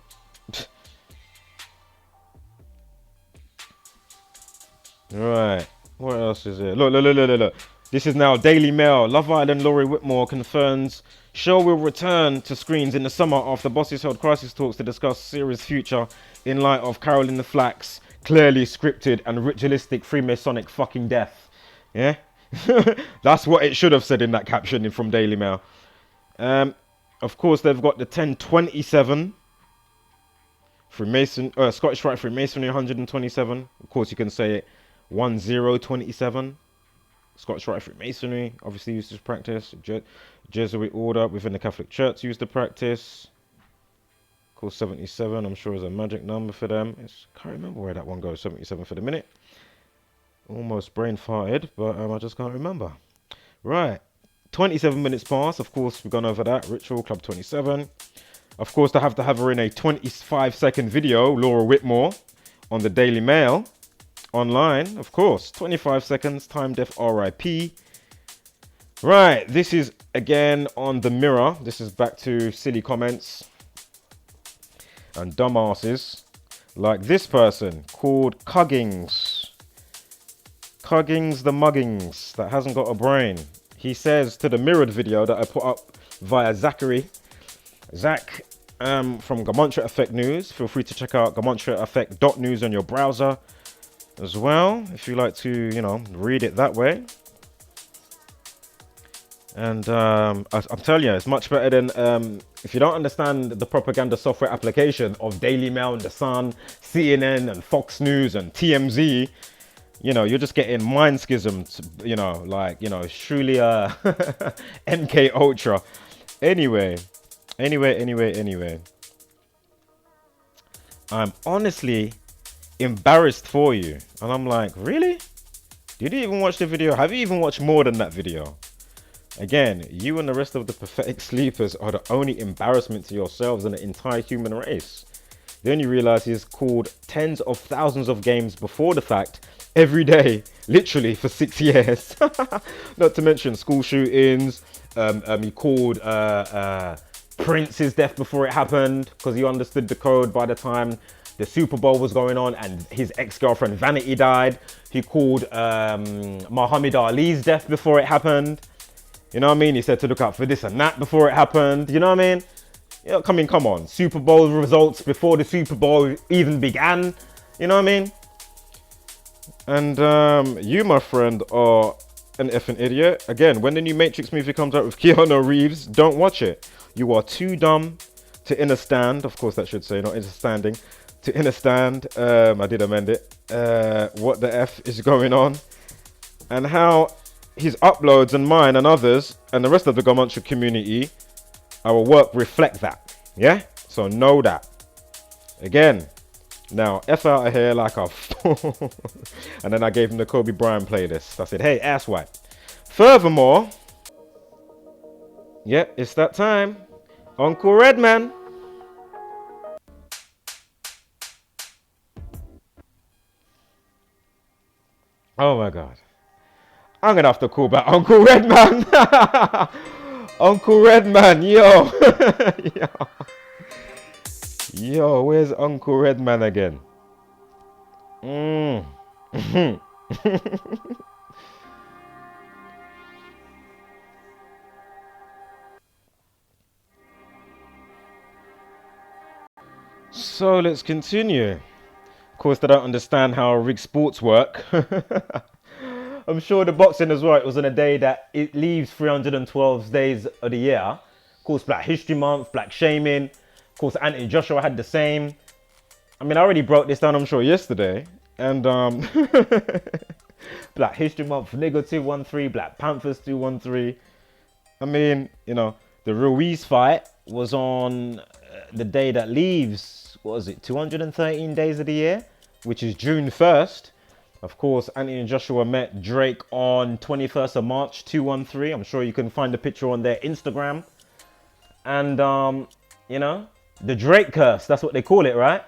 Right, what else is there? Look. This is now Daily Mail. Love Island Laurie Whitmore confirms show will return to screens in the summer after bosses held crisis talks to discuss series future in light of Caroline Flack's clearly scripted and ritualistic Freemasonic fucking death. Yeah? That's what it should have said in that caption from Daily Mail. Of course, they've got the 1027 Scottish Rite Freemasonry 127. Of course, you can say it 1027. Scottish Rite Freemasonry obviously used to practice. Jesuit order within the Catholic Church used to practice. Of course, 77, I'm sure is a magic number for them. Can't remember where that one goes. 77 for the minute. Almost brain farted, but I just can't remember. Right, 27 minutes past. Of course, we've gone over that. Ritual Club 27. Of course, to have her in a 25-second video, Laura Whitmore, on the Daily Mail. Online, of course, 25 seconds, time death RIP. Right, this is again on the Mirror. This is back to silly comments. and dumbasses like this person called Cuggings. Cuggings the Muggings that hasn't got a brain. He says to the mirrored video that I put up via Zach from Gematria Effect News. Feel free to check out gematria-effect.news on your browser as well, if you like to, you know, read it that way. And I'm telling you, it's much better than, if you don't understand the propaganda software application of Daily Mail and The Sun, CNN and Fox News and TMZ, you know, you're just getting mind schismed, you know, like, you know, truly MK Ultra. Anyway. I'm honestly embarrassed for you. And I'm like, really? Did you even watch the video? Have you even watched more than that video? Again, you and the rest of the pathetic sleepers are the only embarrassment to yourselves and the entire human race. Then you realize he's called tens of thousands of games before the fact, every day, literally for 6 years. Not to mention school shootings. He called Prince's death before it happened because he understood the code by the time the Super Bowl was going on and his ex-girlfriend Vanity died. He called Muhammad Ali's death before it happened. You know what I mean? He said to look out for this and that before it happened. You know what I mean? You know, come on. Super Bowl results before the Super Bowl even began. You know what I mean? And you, my friend, are an effing idiot. Again, when the new Matrix movie comes out with Keanu Reeves, don't watch it. You are too dumb to understand. Of course, that should say not understanding. To understand, I did amend it, what the F is going on. And how his uploads and mine and others and the rest of the Gematria community, our work reflect that. Yeah? So know that. Again, now F out of here like a fool. And then I gave him the Kobe Bryant playlist. I said, hey, asswipe. Furthermore, yeah, it's that time. Uncle Redman. Oh my God. I'm gonna have to call back Uncle Redman. Uncle Redman, yo. Yo, where's Uncle Redman again? So let's continue. Of course, they don't understand how rigged sports work. I'm sure the boxing as well, it was on a day that it leaves 312 days of the year. Of course, Black History Month, Black Shaming. Of course, Anthony Joshua had the same. I mean, I already broke this down, I'm sure, yesterday. And Black History Month, Nigger 213, Black Panthers 213. I mean, you know, the Ruiz fight was on the day that leaves, what was it, 213 days of the year, which is June 1st. Of course, Anthony and Joshua met Drake on 21st of March, 213. I'm sure you can find the picture on their Instagram. And, you know, the Drake curse, that's what they call it, right?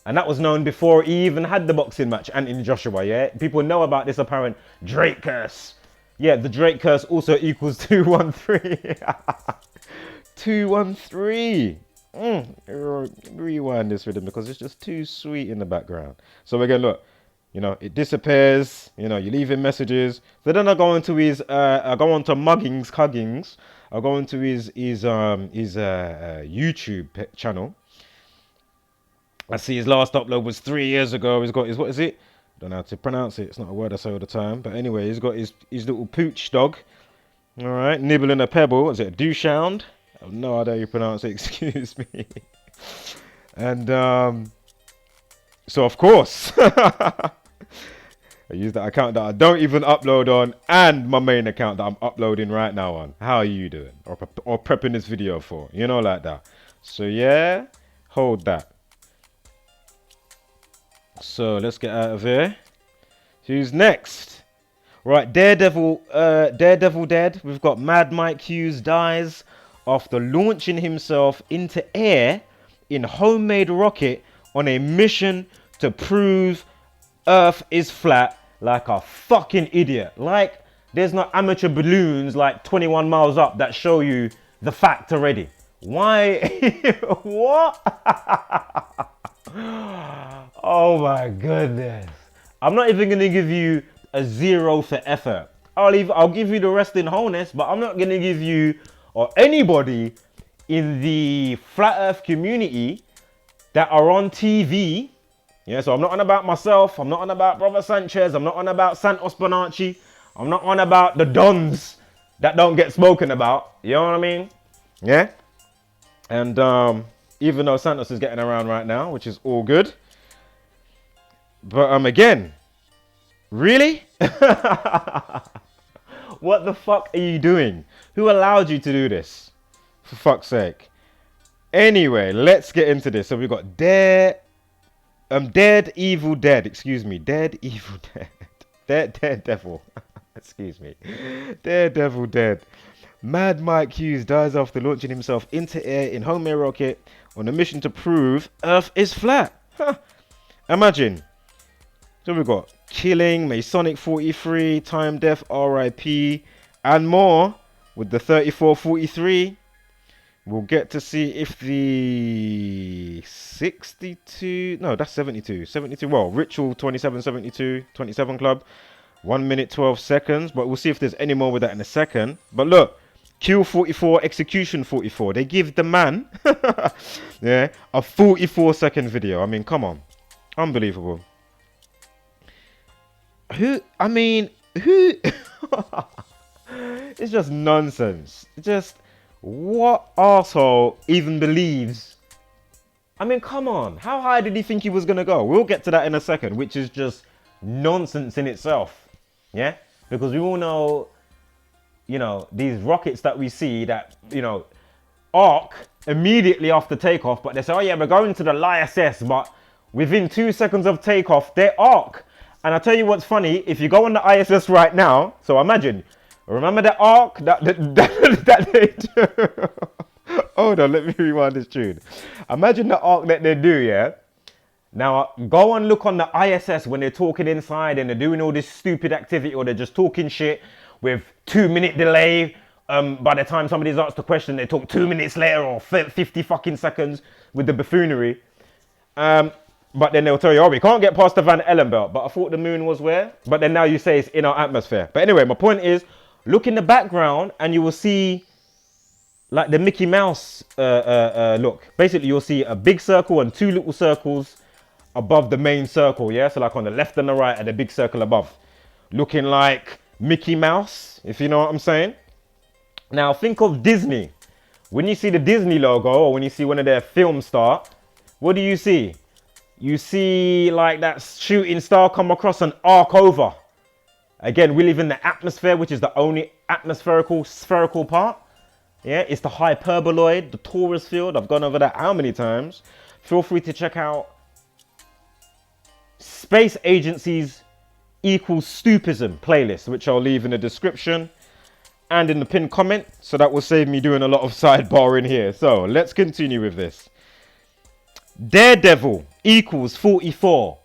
And that was known before he even had the boxing match, Anthony and Joshua, yeah? People know about this apparent Drake curse. Yeah, the Drake curse also equals 213. 213. Rewind this rhythm because it's just too sweet in the background. So again, look. You know, it disappears. You know, you leave him messages. So then I go into his, I go on to Cuggings. I go into his YouTube channel. I see his last upload was 3 years ago. He's got his, what is it? Don't know how to pronounce it. It's not a word I say all the time. But anyway, he's got his little pooch dog. All right, nibbling a pebble. Is it a douchound? I have no idea how you pronounce it. Excuse me. And so of course. I use that account that I don't even upload on and my main account that I'm uploading right now on. How are you doing? Or prepping this video for? You know, like that. So yeah, hold that. So let's get out of here. Who's next? Right, Daredevil dead. We've got Mad Mike Hughes dies after launching himself into air in homemade rocket on a mission to prove Earth is flat like a fucking idiot. Like, there's no amateur balloons like 21 miles up that show you the fact already. Why? What? Oh my goodness. I'm not even going to give you a 0 for effort. I'll give you the rest in wholeness, but I'm not going to give you or anybody in the flat earth community that are on TV. Yeah, so I'm not on about myself. I'm not on about Brother Sanchez. I'm not on about Santos Bonacci. I'm not on about the dons that don't get spoken about. You know what I mean? Yeah. And even though Santos is getting around right now, which is all good. But again, really? What the fuck are you doing? Who allowed you to do this? For fuck's sake. Anyway, let's get into this. So we've got Dead Evil Dead. Excuse me. Dead Evil Dead. Daredevil. Excuse me. Daredevil Dead. Mad Mike Hughes dies after launching himself into air in homemade rocket on a mission to prove Earth is flat. Huh. Imagine. So we've got Killing, Masonic 43, Time Death, RIP, and more with the 3443. We'll get to see if the 62, no, that's 72, well, Ritual 2772, 27 Club, 1 minute 12 seconds, but we'll see if there's any more with that in a second. But look, Kill 44, Execution 44, they give the man, yeah, a 44-second video. I mean, come on, unbelievable. Who? It's just nonsense. Just what arsehole even believes? I mean, come on. How high did he think he was going to go? We'll get to that in a second, which is just nonsense in itself. Yeah? Because we all know, you know, these rockets that we see that, you know, arc immediately after takeoff, but they say, oh yeah, we're going to the ISS, but within 2 seconds of takeoff, they arc. And I'll tell you what's funny, if you go on the ISS right now, so imagine, remember the arc that they do? Hold on, let me rewind this tune. Imagine the arc that they do, yeah? Now, go and look on the ISS when they're talking inside and they're doing all this stupid activity or they're just talking shit with 2-minute delay. By the time somebody's asked a question, they talk 2 minutes later or 50 fucking seconds with the buffoonery. But then they'll tell you, oh, we can't get past the Van Allen belt. But I thought the moon was where? But then now you say it's in our atmosphere. But anyway, my point is, look in the background and you will see like the Mickey Mouse look. Basically, you'll see a big circle and 2 little circles above the main circle, yeah? So like on the left and the right and the big circle above. Looking like Mickey Mouse, if you know what I'm saying. Now, think of Disney. When you see the Disney logo or when you see one of their films start, what do you see? You see like that shooting star come across and arc over. Again, we live in the atmosphere, which is the only spherical part. Yeah, it's the hyperboloid, the torus field. I've gone over that how many times? Feel free to check out Space Agency's equals Stupism playlist, which I'll leave in the description and in the pinned comment. So that will save me doing a lot of sidebar in here. So let's continue with this. Daredevil equals 44.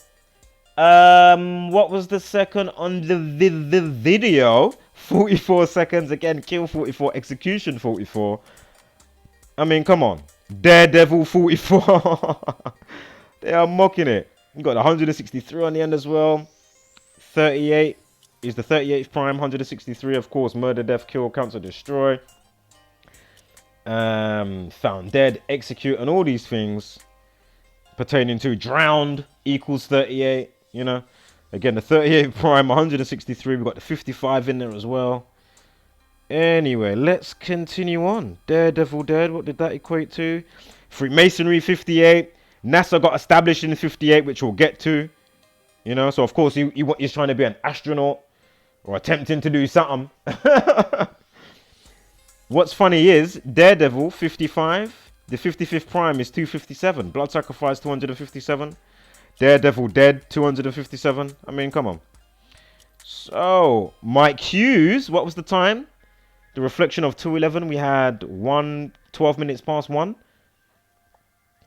What was the second on the video? 44 seconds again. Kill 44, Execution 44. I mean, come on. Daredevil 44. They are mocking it. You got 163 on the end as well. 38 is the 38th prime. 163, of course. Murder, death, kill, cancel, destroy. Found dead, execute, and all these things pertaining to drowned equals 38, you know. Again, the 38 prime, 163. We've got the 55 in there as well. Anyway, let's continue on. Daredevil dead, what did that equate to? Freemasonry 58. NASA got established in 58, which we'll get to. You know, so of course he's trying to be an astronaut or attempting to do something. What's funny is Daredevil 55. The 55th prime is 257. Blood Sacrifice 257. Daredevil Dead 257. I mean, come on. So, Mike Hughes, what was the time? The reflection of 211, we had 12 minutes past 1.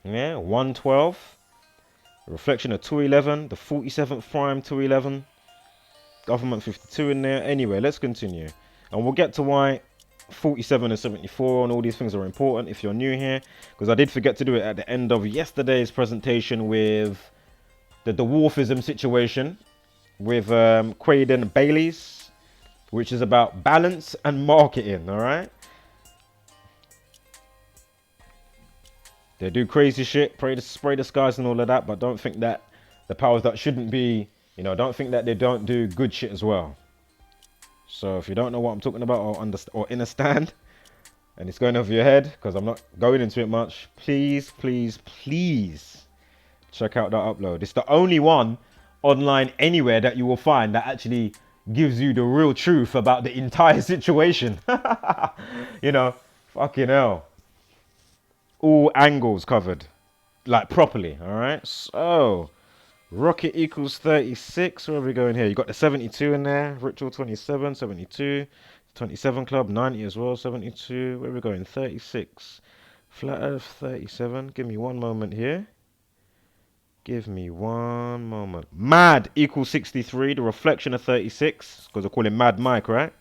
Yeah, 112. The reflection of 211. The 47th prime 211. Government 52 in there. Anyway, let's continue. And we'll get to why 47 and 74, and all these things are important if you're new here, because I did forget to do it at the end of yesterday's presentation with the dwarfism situation with Quaden Bayles, which is about balance and marketing. All right, they do crazy shit, spray the skies and all of that, but don't think that the powers that shouldn't be, don't think that they don't do good shit as well. So if you don't know what I'm talking about or understand, and it's going over your head, because I'm not going into it much, please check out that upload. It's the only one online anywhere that you will find that actually gives you the real truth about the entire situation. Fucking hell. All angles covered, like properly. All right, so rocket equals 36. Where are we going here? You got the 72 in there. Ritual 27, 72. 27 club, 90 as well, 72. Where are we going? 36. Flat Earth 37. Give me one moment here. Give me one moment. Mad equals 63. The reflection of 36. Because I call him Mad Mike, right?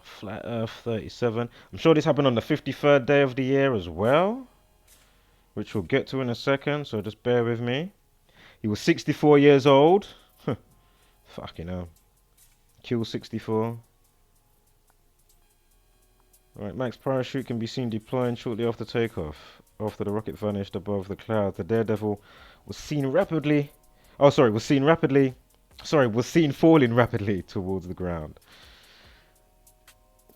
Flat Earth 37. I'm sure this happened on the 53rd day of the year as well, which we'll get to in a second, so just bear with me. He was 64 years old. Fucking hell. Kill 64. Alright, Mac's parachute can be seen deploying shortly after takeoff. After the rocket vanished above the clouds, the Daredevil was seen falling rapidly towards the ground.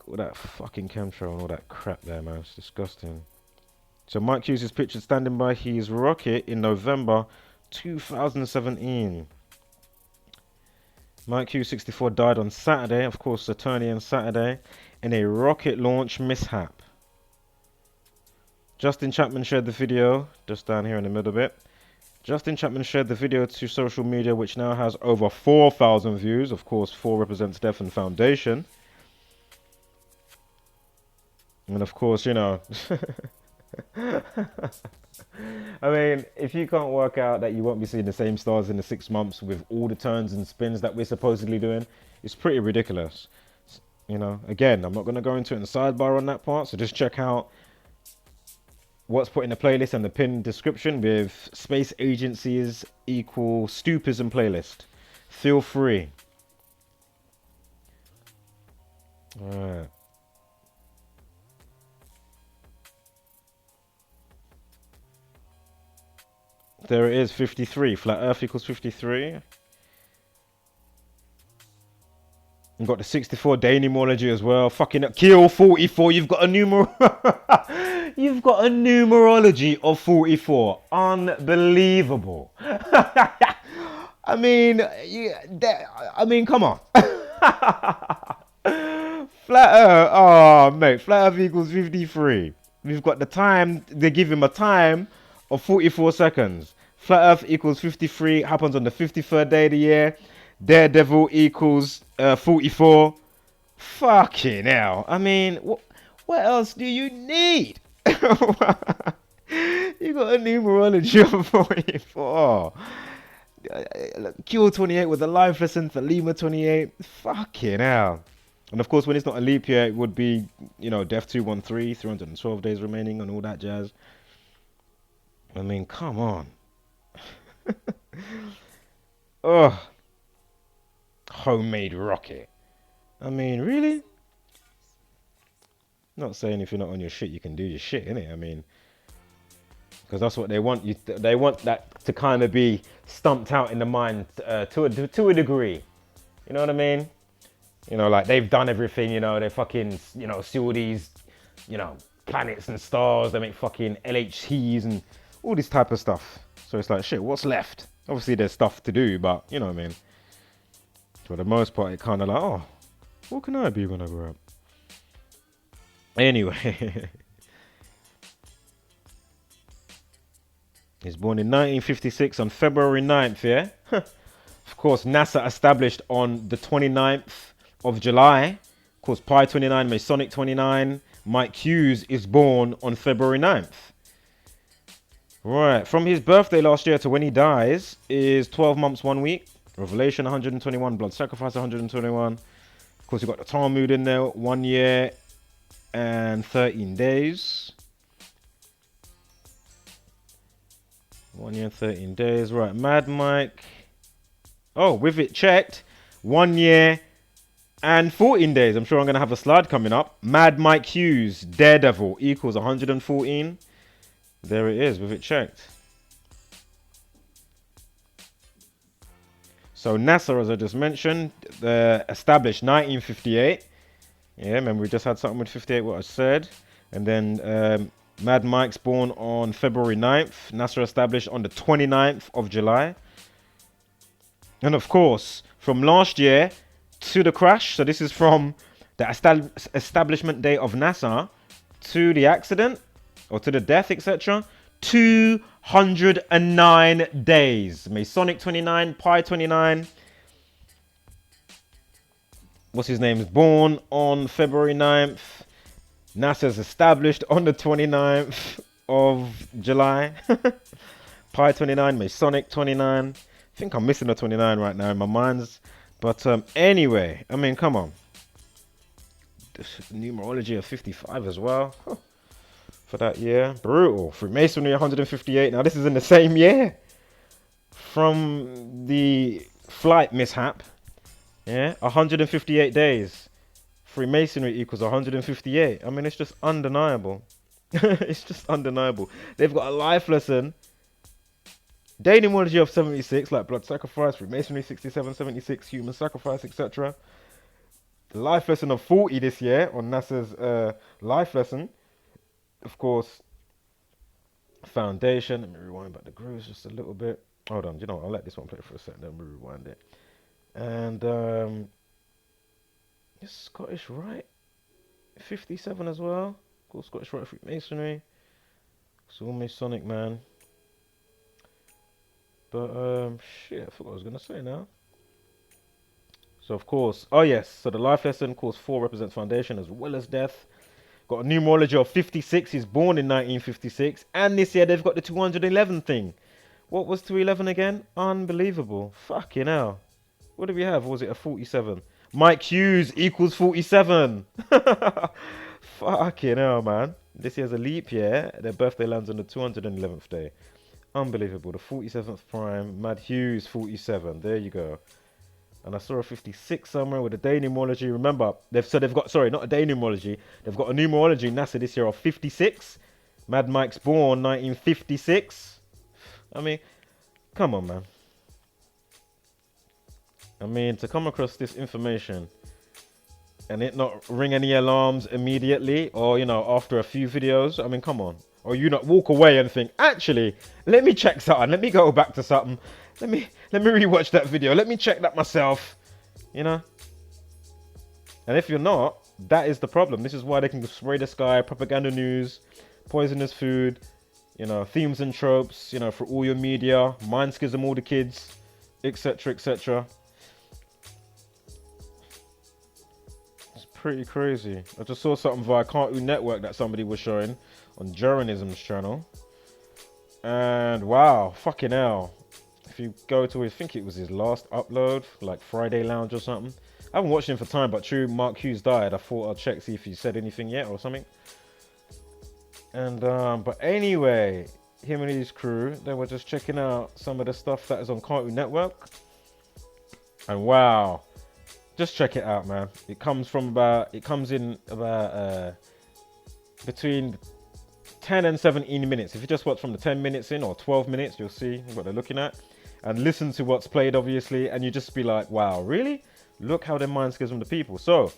All that fucking chemtrail and all that crap there, man. It's disgusting. So Mike Hughes is pictured standing by his rocket in November 2017. Mike Hughes 64 died on Saturday, of course Saturnian Saturday, in a rocket launch mishap. Justin Chapman shared the video, just down here in the middle bit. Justin Chapman shared the video to social media, which now has over 4,000 views. Of course, 4 represents Death and Foundation. And of course, I mean, if you can't work out that you won't be seeing the same stars in the 6 months with all the turns and spins that we're supposedly doing, it's pretty ridiculous. Again, I'm not going to go into it in the sidebar on that part, so just check out what's put in the playlist and the pinned description with Space Agencies equal Stupism playlist. Feel free. Alright. There it is, 53. Flat Earth equals 53. You've got the 64 day numerology as well. Fucking kill 44. You've got a You've got a numerology of 44. Unbelievable. I mean, come on. Flat Earth. Oh, mate. Flat Earth equals 53. We've got the time. They give him a time of 44 seconds. Flat Earth equals 53. Happens on the 53rd day of the year. Daredevil equals 44. Fucking hell. I mean, what else do you need? You got a numerology of 44. Q28 with the life lesson for Lima 28. Fucking hell. And of course, when it's not a leap year, it would be, Def 213, 312 days remaining and all that jazz. I mean, come on. Ugh. Homemade rocket. I mean, really? Not saying if you're not on your shit, you can do your shit, innit? I mean, because that's what they want. They want that to kind of be stumped out in the mind to a degree. You know what I mean? Like they've done everything. They fucking see all these, planets and stars. They make fucking LHCs and all this type of stuff. So it's like, shit, what's left? Obviously, there's stuff to do, but you know what I mean. For the most part, it kind of like, oh, what can I be when I grow up? Anyway. He's born in 1956 on February 9th, yeah? Of course, NASA established on the 29th of July. Of course, Pi 29, Masonic 29. Mike Hughes is born on February 9th. Right, from his birthday last year to when he dies is 12 months, 1 week. Revelation 121, Blood Sacrifice 121. Of course, you got the Talmud in there, 1 year and 13 days. 1 year and 13 days. Right, Mad Mike. Oh, with it checked, 1 year and 14 days. I'm sure I'm going to have a slide coming up. Mad Mike Hughes, Daredevil, equals 114. There it is, with it checked. So NASA, as I just mentioned, established 1958. Yeah, remember we just had something with 58, what I said. And then Mad Mike's born on February 9th. NASA established on the 29th of July. And of course, from last year to the crash, so this is from the establishment day of NASA to the accident or to the death, etc. 209 days. Masonic 29, Pi 29. What's his name? Is born on February 9th. NASA's established on the 29th of July. Pi 29, Masonic 29. I think I'm missing the 29 right now in my mind. But anyway, I mean, come on. Numerology of 55 as well. Huh. For that year. Brutal. Freemasonry 158. Now, this is in the same year. From the flight mishap. Yeah, 158 days. Freemasonry equals 158. I mean, it's just undeniable. It's just undeniable. They've got a life lesson. Numerology of 76, like blood sacrifice, Freemasonry 67, 76, human sacrifice, etc. The life lesson of 40 this year on NASA's life lesson. Of course, foundation. Let me rewind back the grooves just a little bit. Hold on, you know what? I'll let this one play for a second, then we rewind it. And it's Scottish Rite 57 as well. Of course, Scottish Rite Freemasonry. It's all Masonic, man. But shit, I forgot what I was gonna say now. So of course, oh yes, so the life lesson, course 4 represents foundation as well as death. Got a numerology of 56. He's born in 1956, and this year they've got the 211 thing. What was 211 again? Unbelievable. Fucking hell. What did we have? Or was it a 47? Mike Hughes equals 47. Fucking hell, man. This year's a leap year. Their birthday lands on the 211th day. Unbelievable. The 47th prime. Mad Hughes 47. There you go. And I saw a 56 somewhere with a day numerology. Remember, they've got, sorry, not a day numerology. They've got a numerology NASA this year of 56. Mad Mike's born 1956. I mean, come on, man. I mean, to come across this information and it not ring any alarms immediately, or, you know, after a few videos, I mean, come on. Or you not walk away and think, actually, let me check something. Let me go back to something. Let me rewatch that video. Let me check that myself, you know. And if you're not, that is the problem. This is why they can spray the sky, propaganda news, poisonous food, you know, themes and tropes, you know, for all your media, mind schism all the kids, etc., etc. It's pretty crazy. I just saw something via Cartoon Network that somebody was showing on Journalism's channel. And wow, fucking hell. If you go to, I think it was his last upload, like Friday Lounge or something. I haven't watched him for time, but true, Mark Hughes died. I thought I'd check, see if he said anything yet or something. And, but anyway, him and his crew, they were just checking out some of the stuff that is on Cartoon Network. And wow, just check it out, man. It comes in about between 10 and 17 minutes. If you just watch from the 10 minutes in or 12 minutes, you'll see what they're looking at. And listen to what's played, obviously, and you just be like, wow, really? Look how their mind schism the people. So,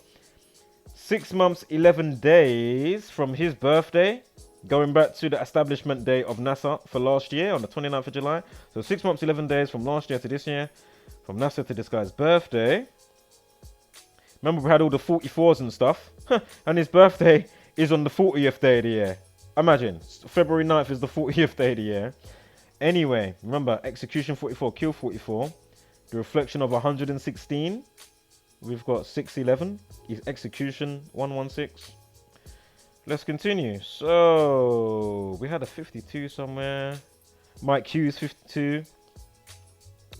6 months, 11 days from his birthday, going back to the establishment day of NASA for last year on the 29th of July. So 6 months, 11 days from last year to this year, from NASA to this guy's birthday. Remember, we had all the 44s and stuff, and his birthday is on the 40th day of the year. Imagine, February 9th is the 40th day of the year. Anyway, remember, execution 44, kill 44. The reflection of 116. We've got 611. Is execution 116. Let's continue. So, we had a 52 somewhere. Mike Hughes 52.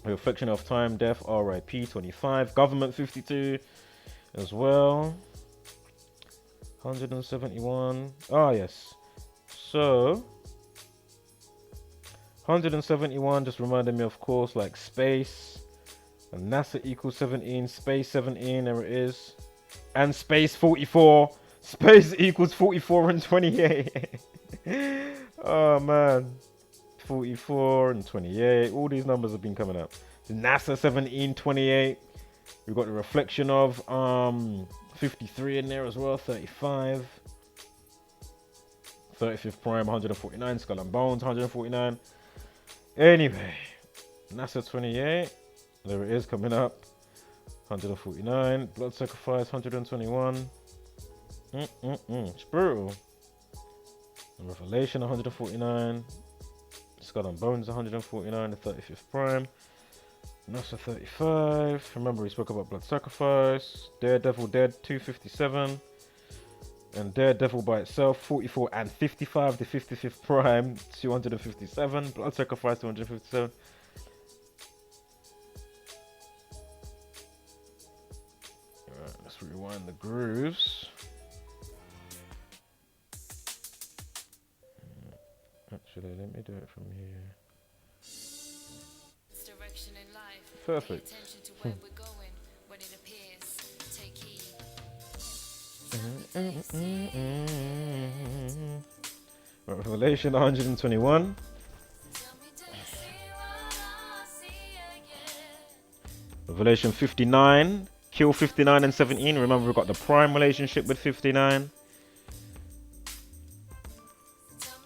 A reflection of time, death, RIP 25. Government 52 as well. 171. Ah, yes. So 171 just reminded me, of course, like space. And NASA equals 17, space 17, there it is. And space 44. Space equals 44 and 28. Oh man. 44 and 28. All these numbers have been coming up. NASA 17, 28. We've got the reflection of 53 in there as well, 35. 35th prime, 149. Skull and bones, 149. Anyway, NASA 28. There it is coming up. 149. Blood sacrifice, 121. It's brutal. And Revelation, 149. Skull and Bones, 149. The 35th prime. NASA 35. Remember, we spoke about blood sacrifice. Daredevil dead, 257. And Daredevil by itself, 44 and 55. The 55th prime, 257. Blood sacrifice, 257. Alright, let's rewind the grooves. Actually, let me do it from here. Direction in life. Perfect. Pay attention to where we're going when it appears. Take heed. Revelation 121. Tell me, do you see what I see again? Revelation 59. Kill 59 and 17. Remember, we've got the prime relationship with 59.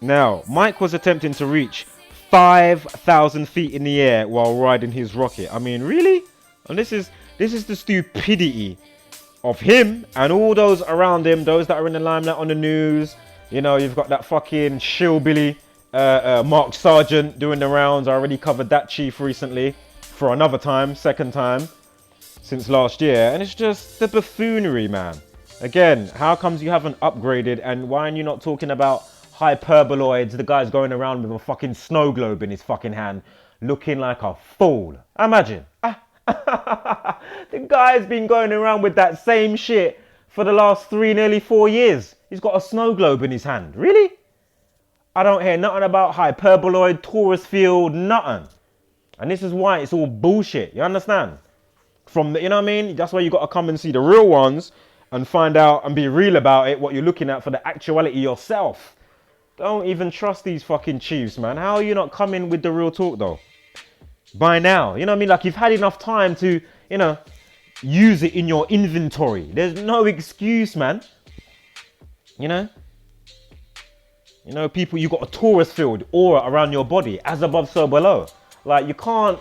Now, Mike was attempting to reach 5,000 feet in the air while riding his rocket. I mean, really? And this is the stupidity of him and all those around him, those that are in the limelight on the news. You know, you've got that fucking shillbilly Mark Sargent doing the rounds. I already covered that chief recently for another time, second time since last year. And it's just the buffoonery, man. Again, how comes you haven't upgraded, and why are you not talking about hyperboloids? The guy's going around with a fucking snow globe in his fucking hand, looking like a fool. Imagine. The guy's been going around with that same shit for the last nearly 4 years. He's got a snow globe in his hand. Really? I don't hear nothing about hyperboloid, Taurus field, nothing. And this is why it's all bullshit. You understand? From the, you know what I mean? That's why you got to come and see the real ones and find out and be real about it, what you're looking at for the actuality yourself. Don't even trust these fucking chiefs, man. How are you not coming with the real talk, though? By now, you know what I mean? Like, you've had enough time to, you know, use it in your inventory. There's no excuse, man. You know, people, you got a Taurus field aura around your body, as above, so below. Like, you can't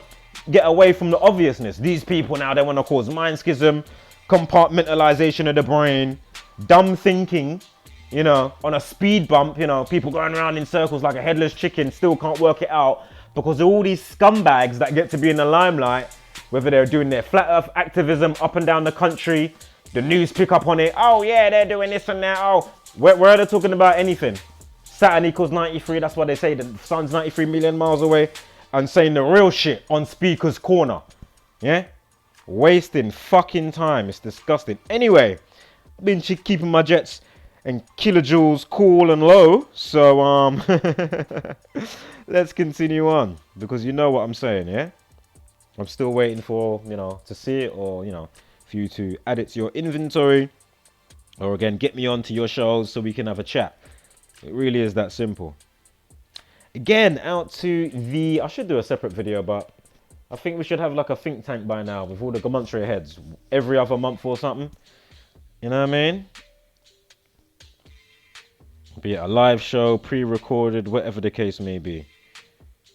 get away from the obviousness. These people now, they want to cause mind schism, compartmentalization of the brain, dumb thinking. You know, on a speed bump, you know, people going around in circles like a headless chicken, still can't work it out because of all these scumbags that get to be in the limelight, whether they're doing their flat earth activism up and down the country, the news pick up on it. Oh yeah, they're doing this and that. Oh, where are they talking about anything? Saturn equals 93. That's why they say the sun's 93 million miles away, and saying the real shit on Speaker's Corner. Yeah? Wasting fucking time. It's disgusting. Anyway, I've been keeping my jets and kilojoules cool and low, so let's continue on, because you know what I'm saying. Yeah, I'm still waiting for, you know, to see it, or, you know, for you to add it to your inventory, or again get me onto your shows so we can have a chat. It really is that simple. Again, out to the, I should do a separate video, but I think we should have like a think tank by now with all the gematria heads every other month or something. You know what I mean? Be it a live show, pre-recorded, whatever the case may be.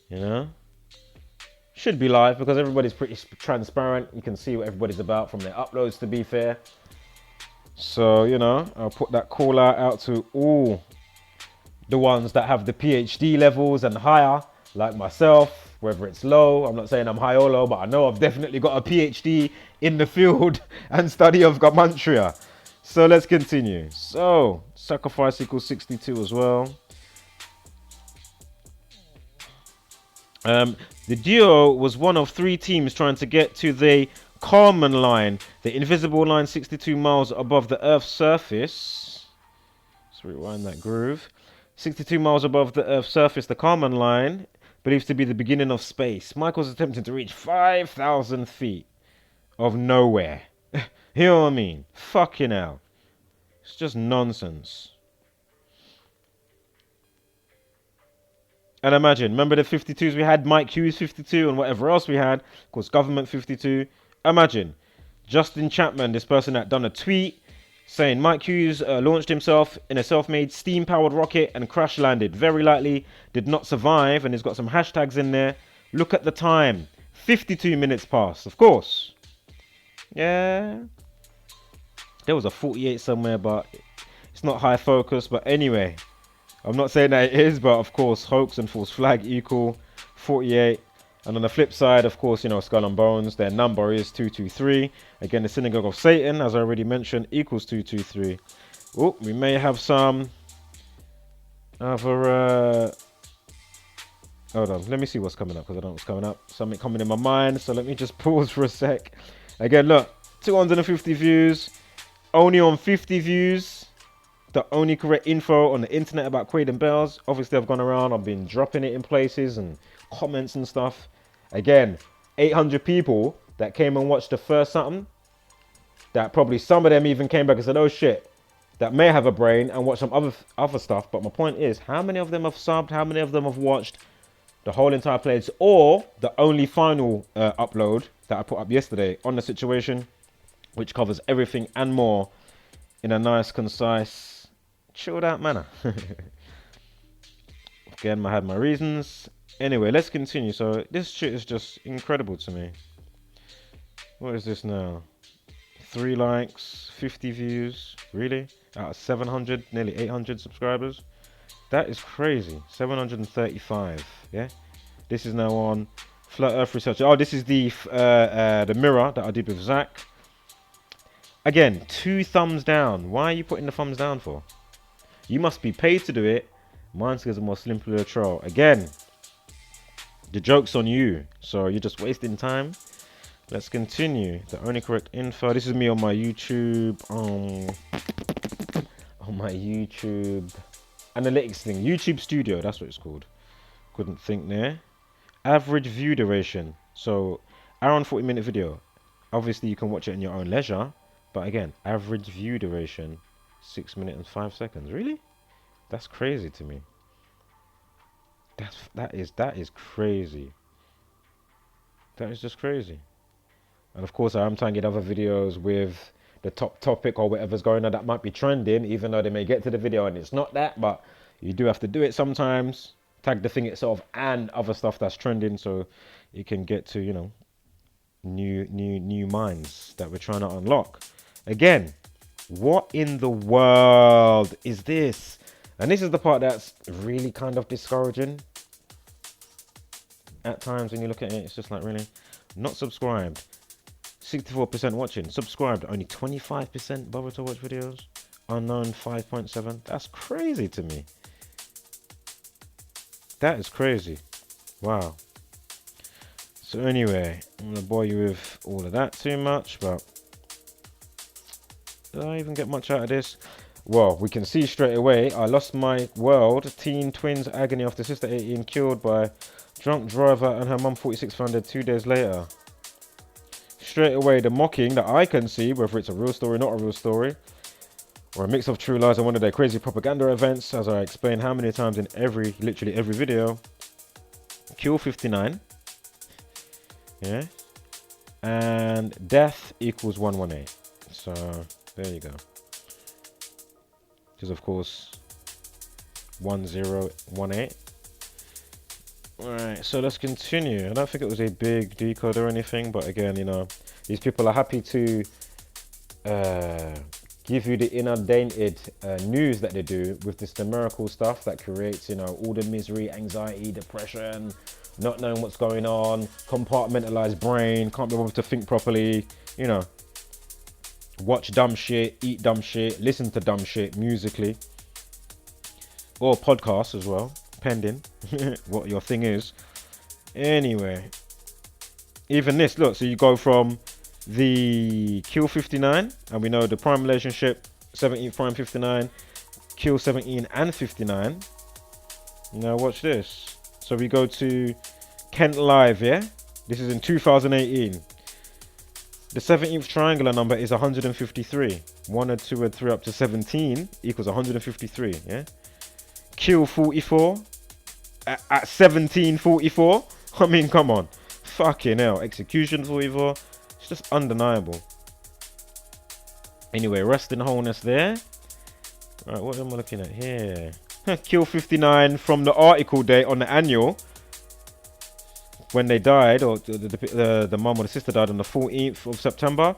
You know? Should be live because everybody's pretty transparent. You can see what everybody's about from their uploads, to be fair. So, you know, I'll put that call out to all the ones that have the PhD levels and higher, like myself, whether it's low. I'm not saying I'm high or low, but I know I've definitely got a PhD in the field and study of gematria. So let's continue. So sacrifice equals 62 as well. The duo was one of 3 teams trying to get to the Kármán line, the invisible line 62 miles above the Earth's surface. Let's rewind that groove. 62 miles above the Earth's surface, the Kármán line, believed to be the beginning of space. Mike was attempting to reach 5,000 feet of nowhere. You know what I mean? Fucking hell. It's just nonsense. And imagine, remember the 52s we had? Mike Hughes 52 and whatever else we had. Of course, government 52. Imagine, Justin Chapman, this person that done a tweet saying Mike Hughes launched himself in a self-made steam-powered rocket and crash landed. Very likely did not survive, and he's got some hashtags in there. Look at the time. 52 minutes past, of course. Yeah. There was a 48 somewhere, but it's not high focus. But anyway, I'm not saying that it is, but of course, hoax and false flag equal 48. And on the flip side, of course, you know, Skull and Bones, their number is 223. Again, the Synagogue of Satan, as I already mentioned, equals 223. Oh, we may have some other... hold on, let me see what's coming up, because I don't know what's coming up. Something coming in my mind, so let me just pause for a sec. Again, look, 250 views, only on 50 views. The only correct info on the internet about Quaden Bayles. Obviously, I've gone around, I've been dropping it in places and comments and stuff. Again, 800 people that came and watched the first something. That probably some of them even came back and said, oh shit, that may have a brain, and watch some other stuff. But my point is, how many of them have subbed? How many of them have watched the whole entire playlist, or the only final upload that I put up yesterday on the situation, which covers everything and more in a nice, concise, chilled out manner. Again, I had my reasons. Anyway, let's continue. So this shit is just incredible to me. What is this now? 3 likes, 50 views. Really? Out of 700, nearly 800 subscribers. That is crazy. 735. Yeah. This is now on Flat Earth Research. Oh, this is the mirror that I did with Zach. Again, 2 thumbs down. Why are you putting the thumbs down for? You must be paid to do it. Mine's is a more simpler troll. Again, the joke's on you. So you're just wasting time. Let's continue. The only correct info. This is me on my YouTube. On my YouTube analytics thing. YouTube Studio. That's what it's called. Couldn't think there. Average view duration. So, hour and 40-minute video. Obviously, you can watch it in your own leisure. But again, average view duration, 6 minutes and 5 seconds. Really? That's crazy to me. That is crazy. That is just crazy. And of course, I am trying to get other videos with the top topic or whatever's going on that might be trending, even though they may get to the video and it's not that. But you do have to do it sometimes. Tag the thing itself and other stuff that's trending, so you can get to, you know, new minds that we're trying to unlock. Again, what in the world is this? And this is the part that's really kind of discouraging. At times when you look at it, it's just like, really? Not subscribed. 64% watching. Subscribed. Only 25% bother to watch videos. Unknown 5.7. That's crazy to me. That is crazy. Wow. So anyway, I'm going to bore you with all of that too much, but did I even get much out of this? Well, we can see straight away, I lost my world. Teen twins agony after sister 18 killed by drunk driver and her mum 46 found 2 days later. Straight away, the mocking that I can see, whether it's a real story, not a real story, or a mix of true lies and one of their crazy propaganda events, as I explain how many times in literally every video. Kill 59. Yeah. And death equals 118. So, there you go. Which is, of course, 1018. Alright, so let's continue. I don't think it was a big decode or anything, but again, you know, these people are happy to give you the inundated news that they do with this numerical stuff that creates, you know, all the misery, anxiety, depression, not knowing what's going on, compartmentalized brain, can't be able to think properly, you know, watch dumb shit, eat dumb shit, listen to dumb shit musically, or podcasts as well, pending what your thing is. Anyway, even this, look, so you go from the kill 59, and we know the prime relationship 17 prime 59, kill 17 and 59. Now watch this. So we go to Kent Live, yeah? This is in 2018. The 17th triangular number is 153. 1 and 2 and 3 up to 17 equals 153, yeah? Kill 44 at 1744. I mean, come on. Fucking hell. Execution 44. It's just undeniable. Anyway, rest in wholeness there. Right, what am I looking at here? Kill 59 from the article date on the annual. When they died, or the mum or the sister died on the 14th of September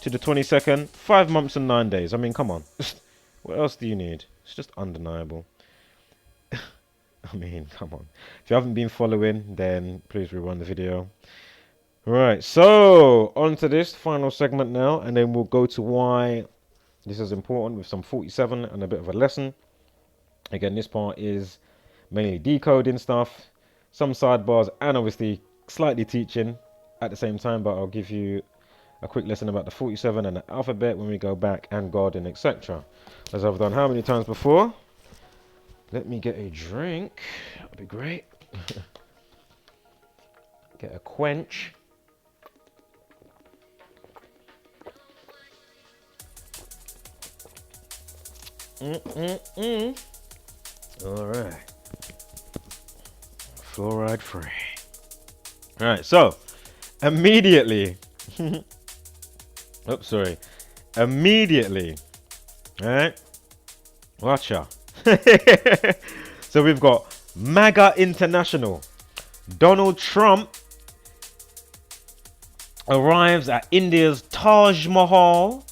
to the 22nd. 5 months and 9 days. I mean, come on. What else do you need? It's just undeniable. I mean, come on. If you haven't been following, then please rerun the video. Right, so on to this final segment now, and then we'll go to why this is important with some 47 and a bit of a lesson. Again, this part is mainly decoding stuff, some sidebars, and obviously slightly teaching at the same time, but I'll give you a quick lesson about the 47 and the alphabet when we go back, and God, and etc. As I've done how many times before? Let me get a drink. That'd be great. Get a quench. All right. Fluoride free. All right, so immediately. Oops, sorry. Immediately. All right. Watch out. So we've got MAGA International. Donald Trump arrives at India's Taj Mahal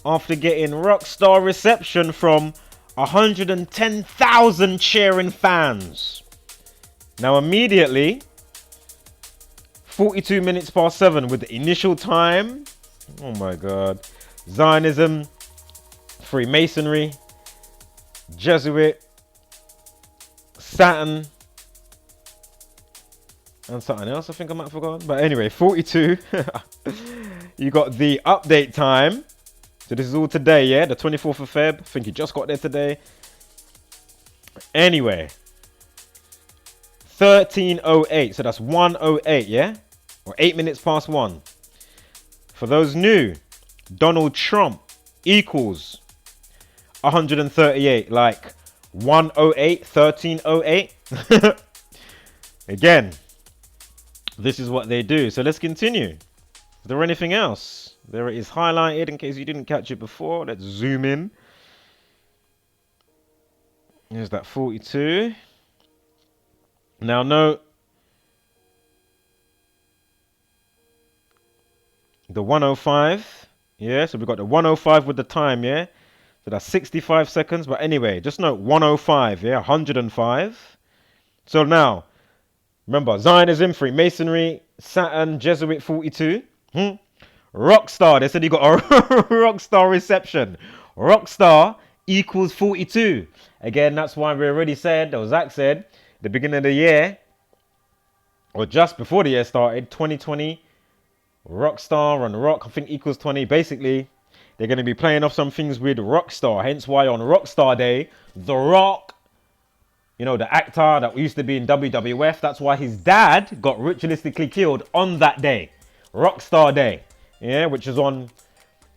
after getting rockstar reception from 110,000 cheering fans. Now immediately, 42 minutes past 7 with the initial time. Oh my God. Zionism, Freemasonry, Jesuit, Saturn, and something else I think I might have forgotten. But anyway, 42. You got the update time. So this is all today, yeah? The 24th of Feb. I think you just got there today. Anyway. 13:08. So that's 1:08, yeah? Or 8 minutes past 1. For those new, Donald Trump equals 138. Like 1:08, 13:08. Again, this is what they do. So let's continue. Is there anything else? There it is highlighted in case you didn't catch it before. Let's zoom in. Here's that 42. Now note the 105. Yeah, so we've got the 105 with the time, yeah? So that's 65 seconds. But anyway, just note 105, yeah? 105. So now, remember, Zionism, Freemasonry, Saturn, Jesuit 42. Rockstar, they said you got a rockstar reception. Rockstar equals 42. Again, that's why we already said, or Zach said, the beginning of the year, or just before the year started, 2020, Rockstar and Rock, I think equals 20. Basically, they're going to be playing off some things with Rockstar. Hence why on Rockstar Day, The Rock, you know, the actor that used to be in WWF, that's why his dad got ritualistically killed on that day. Rockstar Day. Yeah, which is on,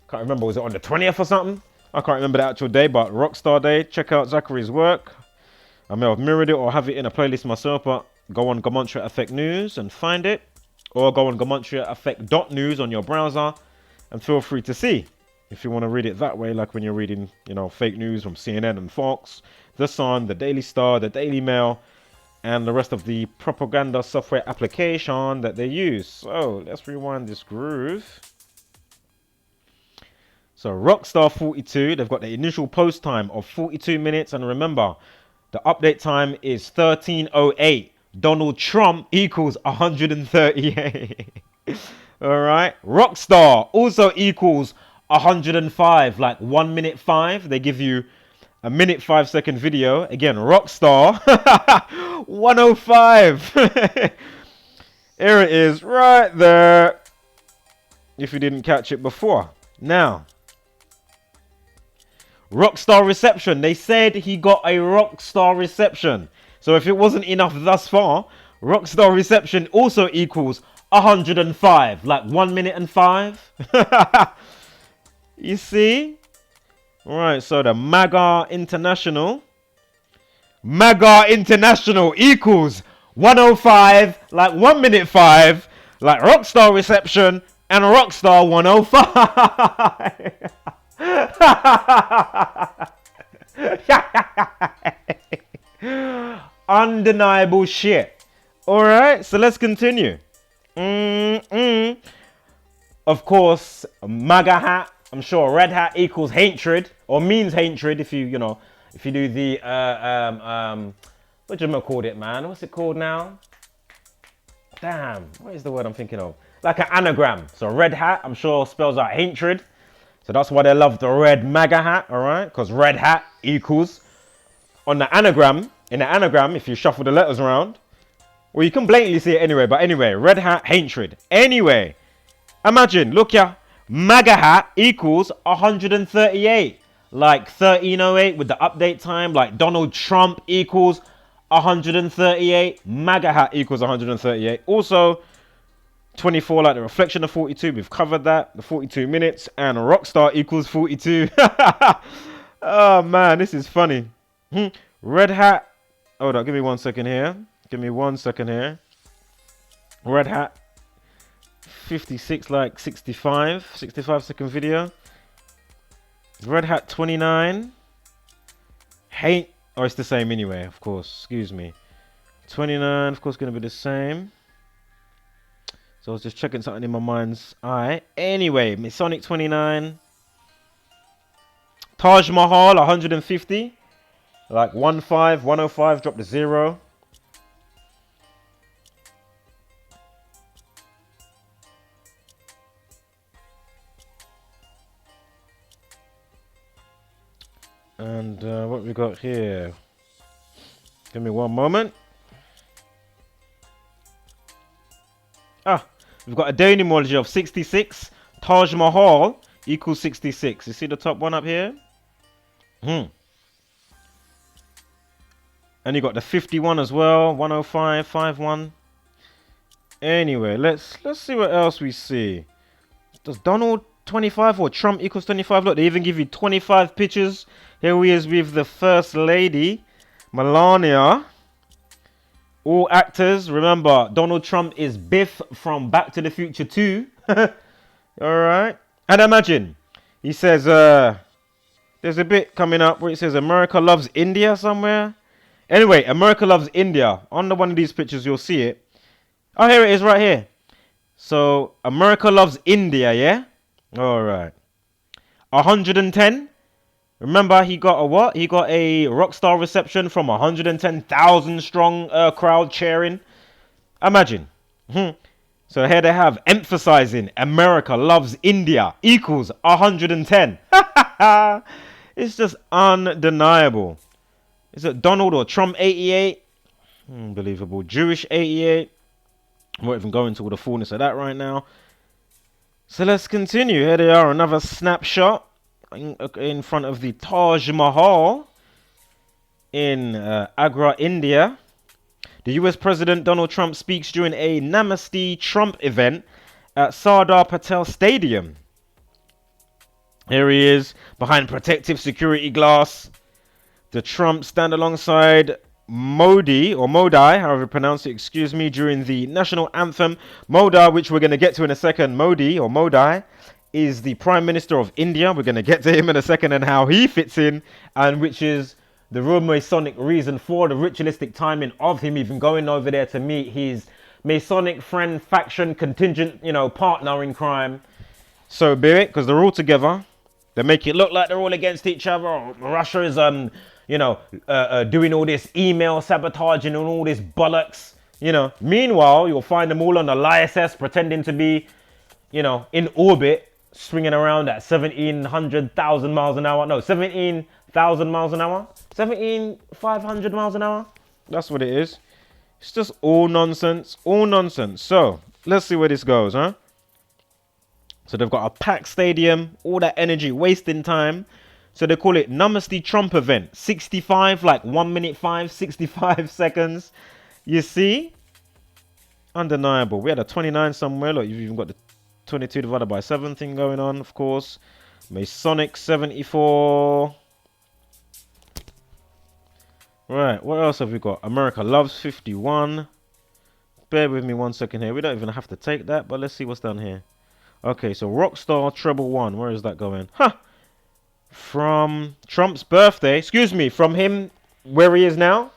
can't remember, was it on the 20th or something? I can't remember the actual day, but Rockstar Day. Check out Zachary's work. I may have mirrored it or have it in a playlist myself, but go on Gematria Effect News and find it. Or go on Gematria Effect.news on your browser and feel free to see. If you want to read it that way, like when you're reading, you know, fake news from CNN and Fox, The Sun, The Daily Star, The Daily Mail, and the rest of the propaganda software application that they use. So let's rewind this groove. So Rockstar 42, they've got the initial post time of 42 minutes. And remember, the update time is 13:08. Donald Trump equals 138. All right. Rockstar also equals 105, like 1 minute 5. They give you A minute 5 second video. Again, Rockstar 105. Here it is right there. If you didn't catch it before. Now, Rockstar reception. They said he got a Rockstar reception. So if it wasn't enough thus far, Rockstar reception also equals 105. Like 1 minute and 5. You see? Right, so the MAGA International equals 105, like 1 minute 5, like Rockstar reception and Rockstar 105. Undeniable shit. Alright, so let's continue. Of course, MAGA hat. I'm sure red hat equals hatred or means hatred if you do the what do you call it, man? What's it called now? Damn, what is the word I'm thinking of? Like an anagram. So red hat, I'm sure spells out hatred. So that's why they love the red MAGA hat, all right? Because red hat equals on the anagram. In the anagram, if you shuffle the letters around, well, you can blatantly see it anyway. But anyway, red hat hatred. Anyway, imagine, look ya. MAGA hat equals 138, like 1308 with the update time, like Donald Trump equals 138, MAGA hat equals 138. Also, 24, like the reflection of 42, we've covered that, the 42 minutes, and Rockstar equals 42. Oh man, this is funny. Red hat, hold on, give me 1 second here. Red hat. 56, like 65 second video. Red hat 29. Oh, it's the same anyway, of course. Excuse me. 29, of course, going to be the same. So I was just checking something in my mind's eye. Anyway, Masonic 29. Taj Mahal 150. Like 105, drop the 0. And what we got here? Give me 1 moment. We've got a daily emoji of 66. Taj Mahal equals 66. You see the top one up here? And you got the 51 as well. 105, 51. Anyway, let's see what else we see. Does Donald 25 or Trump equals 25? Look, they even give you 25 pictures. Here he is with the First Lady, Melania. All actors. Remember, Donald Trump is Biff from Back to the Future 2. Alright. And imagine, he says, there's a bit coming up where it says America loves India somewhere. Anyway, America loves India. Under one of these pictures, you'll see it. Oh, here it is right here. So, America loves India, yeah? Alright. 110. Remember, he got a what? He got a Rockstar reception from 110,000 strong crowd cheering. Imagine. So here they have emphasizing America loves India equals 110. It's just undeniable. Is it Donald or Trump 88? Unbelievable. Jewish 88. I won't even go into all the fullness of that right now. So let's continue. Here they are, another snapshot in front of the Taj Mahal in Agra, India. The US President Donald Trump speaks during a Namaste Trump event at Sardar Patel Stadium. Here he is behind protective security glass. The Trump stand alongside Modi, or Modi, however you pronounce it, excuse me, during the national anthem. Modi, which we're going to get to in a second, Modi, or Modi, is the Prime Minister of India. We're going to get to him in a second and how he fits in, and which is the real Masonic reason for the ritualistic timing of him even going over there to meet his Masonic friend, faction, contingent, partner in crime. So be it, because they're all together. They make it look like they're all against each other. Russia is, doing all this email sabotaging and all this bollocks. Meanwhile, you'll find them all on the ISS pretending to be, in orbit, swinging around at 1700,000 miles an hour. No, 17,000 miles an hour. 17,500 miles an hour. That's what it is. It's just all nonsense. All nonsense. So, let's see where this goes, huh? So they've got a packed stadium, all that energy, wasting time. So they call it Namaste Trump event. 65, like 1 minute 5, 65 seconds. You see? Undeniable. We had a 29 somewhere. Look, you've even got the 22 divided by 7 thing going on, of course. Masonic 74. Right, what else have we got? America Loves 51. Bear with me 1 second here. We don't even have to take that, but let's see what's down here. Okay, so Rockstar Treble 1. Where is that going? Huh! From Trump's birthday. Excuse me, from him, where he is now.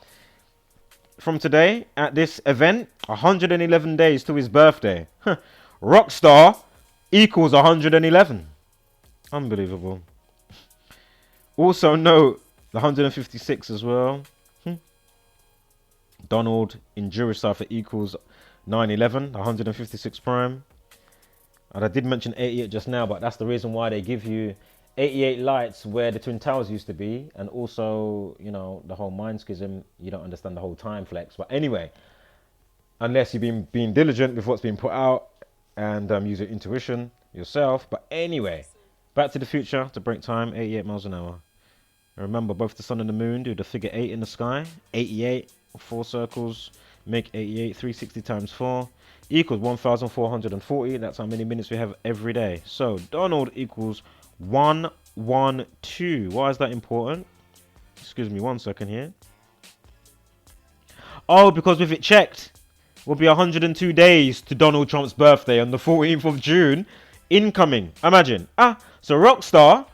From today, at this event. 111 days to his birthday. Huh. Rockstar equals 111. Unbelievable. Also note the 156 as well. Donald in Jewish cipher equals 911, 156 prime. And I did mention 88 just now, but that's the reason why they give you 88 lights where the Twin Towers used to be. And also, you know, the whole mind schism, you don't understand the whole time flex. But anyway, unless you've been being diligent with what's been put out and use your intuition yourself. But anyway, Back to the Future to break time, 88 miles an hour. And remember, both the sun and the moon do the figure 8 in the sky. 88, 4 circles, make 88, 360 times 4 equals 1,440. That's how many minutes we have every day. So Donald equals 112. Why is that important? Excuse me 1 second here. Oh, because with it checked, will be 102 days to Donald Trump's birthday on the 14th of June. Incoming. Imagine. So Rockstar,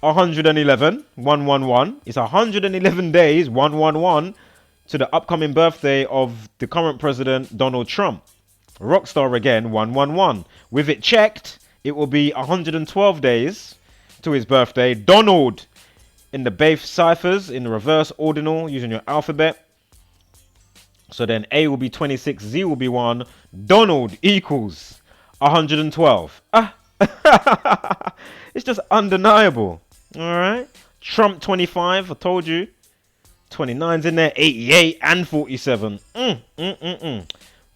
111, 111. It's 111 days, 111, to the upcoming birthday of the current president, Donald Trump. Rockstar again, 111. With it checked, it will be 112 days to his birthday. Donald in the Bayes ciphers, in the reverse ordinal, using your alphabet. So then A will be 26, Z will be 1. Donald equals 112. It's just undeniable. Alright. Trump 25, I told you. 29's in there, 88 and 47.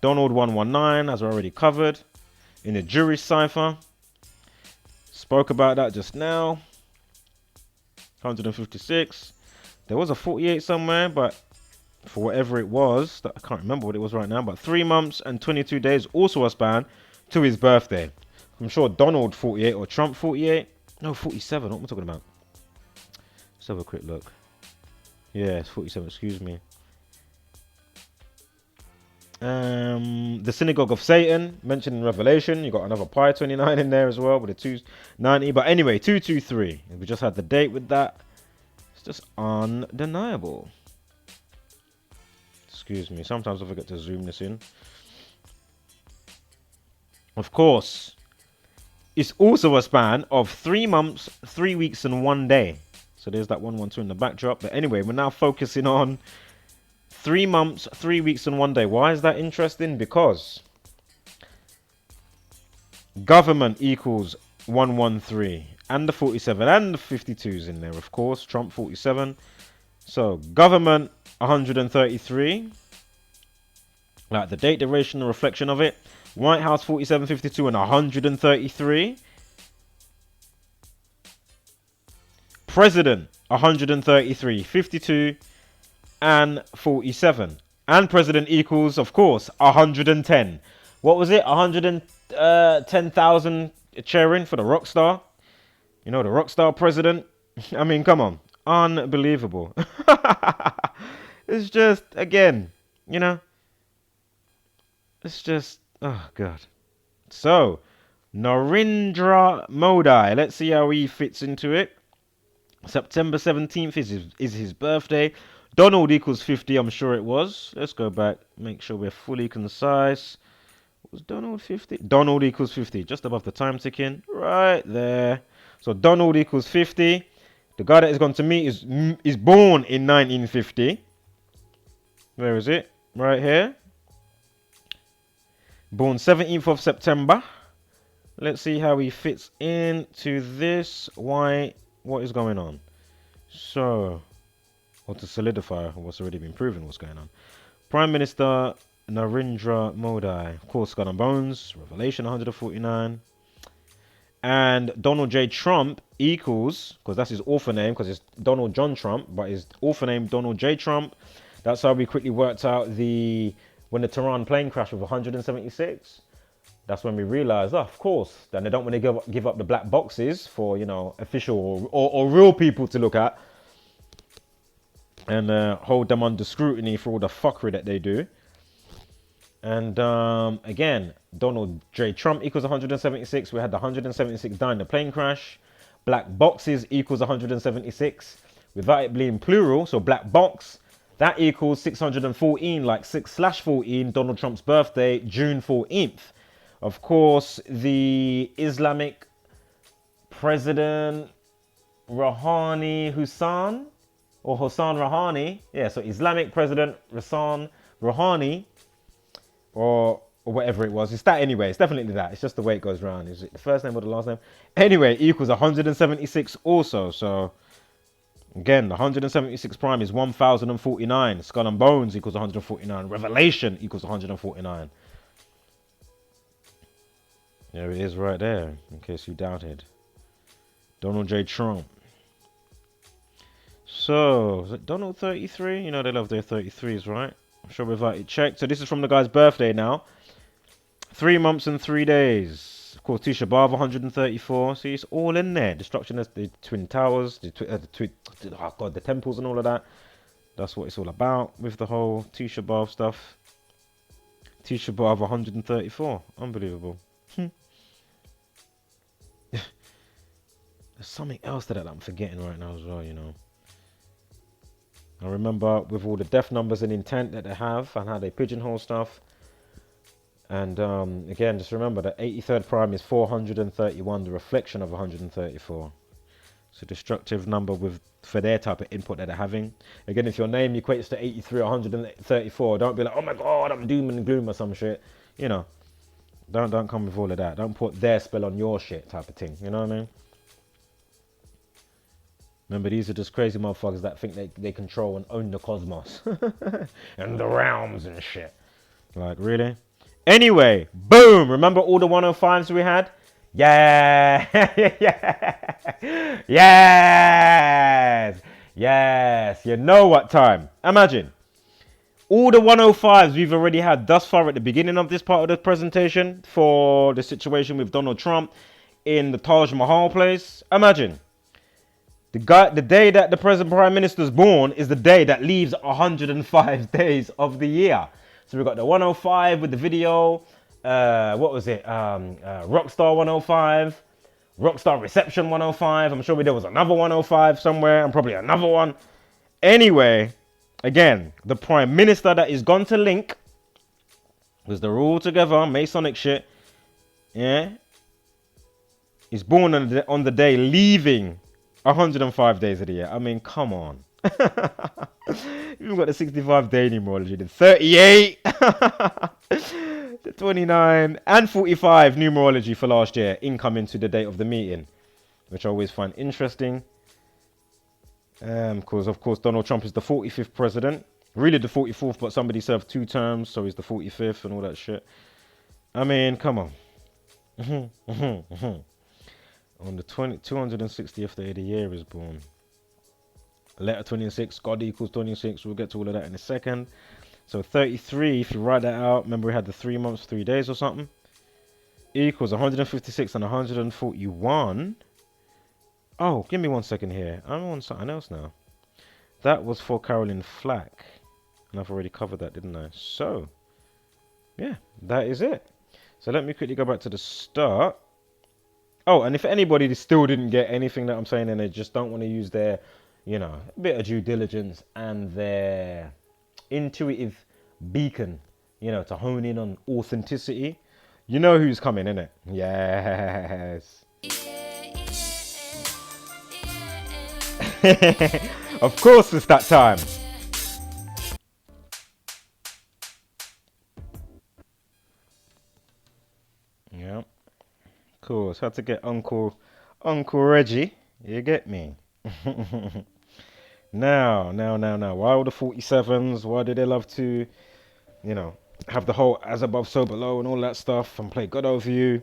Donald 119, as I already covered. In the Jewish cipher. Spoke about that just now. 156. There was a 48 somewhere, but for whatever it was, that I can't remember what it was right now, but 3 months and 22 days, also a span to his birthday. I'm sure Donald 48 or Trump 48. No, 47. What am I talking about? Let's have a quick look. Yeah, it's 47. Excuse me. The Synagogue of Satan, mentioned in Revelation. You got another Pi 29 in there as well with a 290. But anyway, 223. We just had the date with that. It's just undeniable. Excuse me. Sometimes I forget to zoom this in. Of course, it's also a span of 3 months, 3 weeks, and 1 day. So there's that 112 in the backdrop. But anyway, we're now focusing on 3 months, 3 weeks, and 1 day. Why is that interesting? Because government equals 113, and the 47, and the 52's in there, of course. Trump 47. So government 133. Like the date, duration, the reflection of it. White House 47, 52, and 133. President 133, 52, and 47. And president equals, of course, 110. What was it? 110,000 cheering for the Rockstar. You know, the Rockstar president. I mean, come on. Unbelievable. It's just, again, you know. It's just, oh, God. So, Narendra Modi. Let's see how he fits into it. September 17th is his birthday. Donald equals 50, I'm sure it was. Let's go back. Make sure we're fully concise. Was Donald 50? Donald equals 50. Just above the time ticking. Right there. So, Donald equals 50. The guy that is going to meet is born in 1950. Where is it? Right here. Born 17th of September Let's see how he fits into this. What is going on? So, or to solidify what's already been proven, what's going on. Prime Minister Narendra Modi, of course, Skull and Bones, Revelation 149. And Donald J. Trump equals, because that's his author name, because it's Donald John Trump, but his author name, Donald J. Trump. That's how we quickly worked out when the Tehran plane crashed with 176. That's when we realized, oh, of course, then they don't want to give up the black boxes for, official or real people to look at and hold them under scrutiny for all the fuckery that they do. And again, Donald J. Trump equals 176. We had the 176 die in the plane crash. Black boxes equals 176 without it being plural. So black box, that equals 614, like 6/14, Donald Trump's birthday, June 14th. Of course, the Islamic President Rouhani Hussein, or Hassan Rouhani. Yeah, so Islamic President Hassan Rouhani, or whatever it was. It's that anyway. It's definitely that. It's just the way it goes around. Is it the first name or the last name? Anyway, equals 176 also. So, again, the 176 prime is 1049. Skull and Bones equals 149. Revelation equals 149. There it is right there, in case you doubted. Donald J. Trump. So, is it Donald 33? You know they love their 33s, right? I'm sure without it checked. So this is from the guy's birthday now. 3 months and 3 days. Of course, Tisha B'Av 134. See, it's all in there. Destruction of the Twin Towers, the temples and all of that. That's what it's all about with the whole Tisha B'Av stuff. Tisha B'Av 134. Unbelievable. There's something else to that I'm forgetting right now as well, I remember with all the death numbers and intent that they have and how they pigeonhole stuff. And again, just remember that 83rd prime is 431, the reflection of 134. It's a destructive number for their type of input that they're having. Again, if your name equates to 83 or 134, don't be like, oh my God, I'm doom and gloom or some shit. Don't come with all of that. Don't put their spell on your shit type of thing. You know what I mean? Remember, these are just crazy motherfuckers that think they control and own the cosmos. And the realms and shit. Like, really? Anyway, boom! Remember all the 105s we had? Yeah! Yes! Yes! You know what time. Imagine. All the 105s we've already had thus far at the beginning of this part of the presentation for the situation with Donald Trump in the Taj Mahal place. Imagine. The day that the President Prime Minister is born is the day that leaves 105 days of the year. So we've got the 105 with the video. What was it? Rockstar 105. Rockstar Reception 105. I'm sure there was another 105 somewhere and probably another one. Anyway, again, the Prime Minister that is gone to link, because they're all together, Masonic shit, yeah, is born on the day leaving 105 days of the year. I mean, come on. You've got the 65-day numerology, the 38, the 29, and 45 numerology for last year, incoming to the date of the meeting, which I always find interesting. Because, of course, Donald Trump is the 45th president. Really the 44th, but somebody served 2 terms, so he's the 45th and all that shit. I mean, come on. On the 260th day of the year is born. Letter 26, God equals 26. We'll get to all of that in a second. So 33, if you write that out, remember we had the 3 months, 3 days or something, equals 156 and 141. Oh, give me 1 second here. I'm on something else now. That was for Carolyn Flack. And I've already covered that, didn't I? So, yeah, that is it. So let me quickly go back to the start. Oh, and if anybody still didn't get anything that I'm saying and they just don't want to use their, a bit of due diligence and their intuitive beacon, to hone in on authenticity, you know who's coming, innit? Yes. Of course it's that time. Yeah. course. Had to get Uncle Reggie. You get me? Now. Why all the 47s? Why do they love to, you know, have the whole as above, so below and all that stuff and play God over you?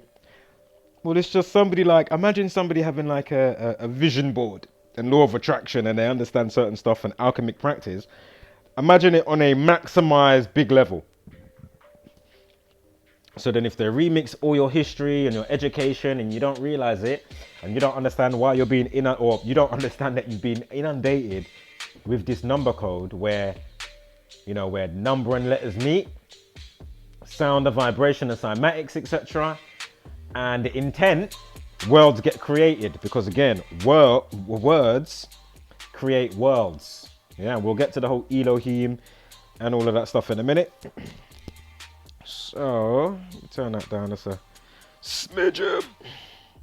Well, it's just somebody like, imagine somebody having like a vision board and law of attraction and they understand certain stuff and alchemic practice. Imagine it on a maximized big level. So then if they remix all your history and your education and you don't realize it and you don't understand why you're being or you don't understand that you've been inundated with this number code where, you know, where number and letters meet, sound and vibration and cymatics, etc. And the intent, worlds get created because again, words create worlds. Yeah, we'll get to the whole Elohim and all of that stuff in a minute. So, turn that down, that's a smidgen.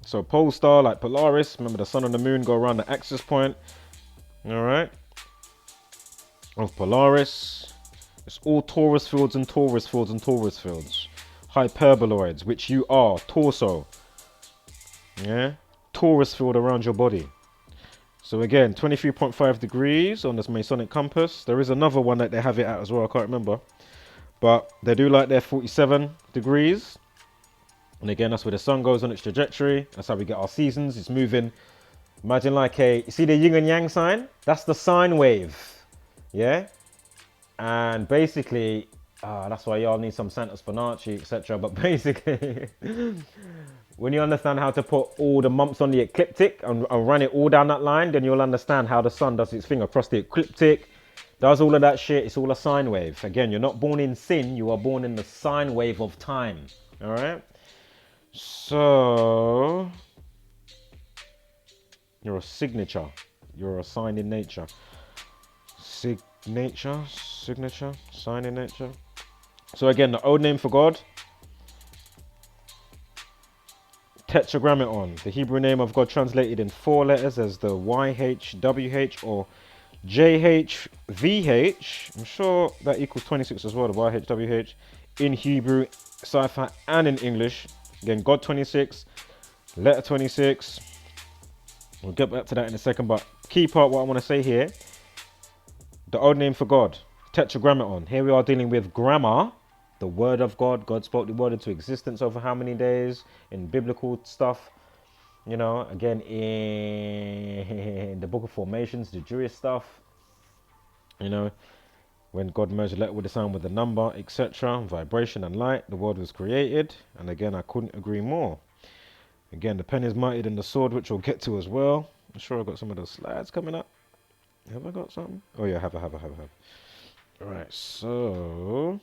So, pole star like Polaris, remember the sun and the moon go around the axis point. Alright. Of Polaris. It's all torus fields and torus fields and torus fields. Hyperboloids, which you are, torso. Yeah? Torus field around your body. So again, 23.5 degrees on this Masonic compass. There is another one that they have it at as well, I can't remember. But they do like their 47 degrees. And again, that's where the sun goes on its trajectory. That's how we get our seasons. It's moving. Imagine like you see the yin and yang sign? That's the sine wave. Yeah? And basically, that's why y'all need some Santos Bonacci, etc. But basically, when you understand how to put all the months on the ecliptic and run it all down that line, then you'll understand how the sun does its thing across the ecliptic. Does all of that shit. It's all a sine wave. Again, you're not born in sin. You are born in the sine wave of time. All right? So, you're a signature. You're a sign in nature. Signature, sign in nature. So again, the old name for God, Tetragrammaton. The Hebrew name of God translated in 4 letters as the YHWH or JHVH. I'm sure that equals 26 as well, the YHWH, in Hebrew, Cipher, and in English. Again, God 26, letter 26. We'll get back to that in a second, but key part, what I want to say here, the old name for God, Tetragrammaton. Here we are dealing with grammar, the word of God. God spoke the word into existence over how many days in biblical stuff. You know, again, in the book of formations, the Jewish stuff, you know, when God merged the letter with the sound with the number, etc., vibration and light, the world was created. And again, I couldn't agree more. Again, the pen is mightier than the sword, which we'll get to as well. I'm sure I've got some of those slides coming up. Have I got something? Oh yeah, I have. All right, so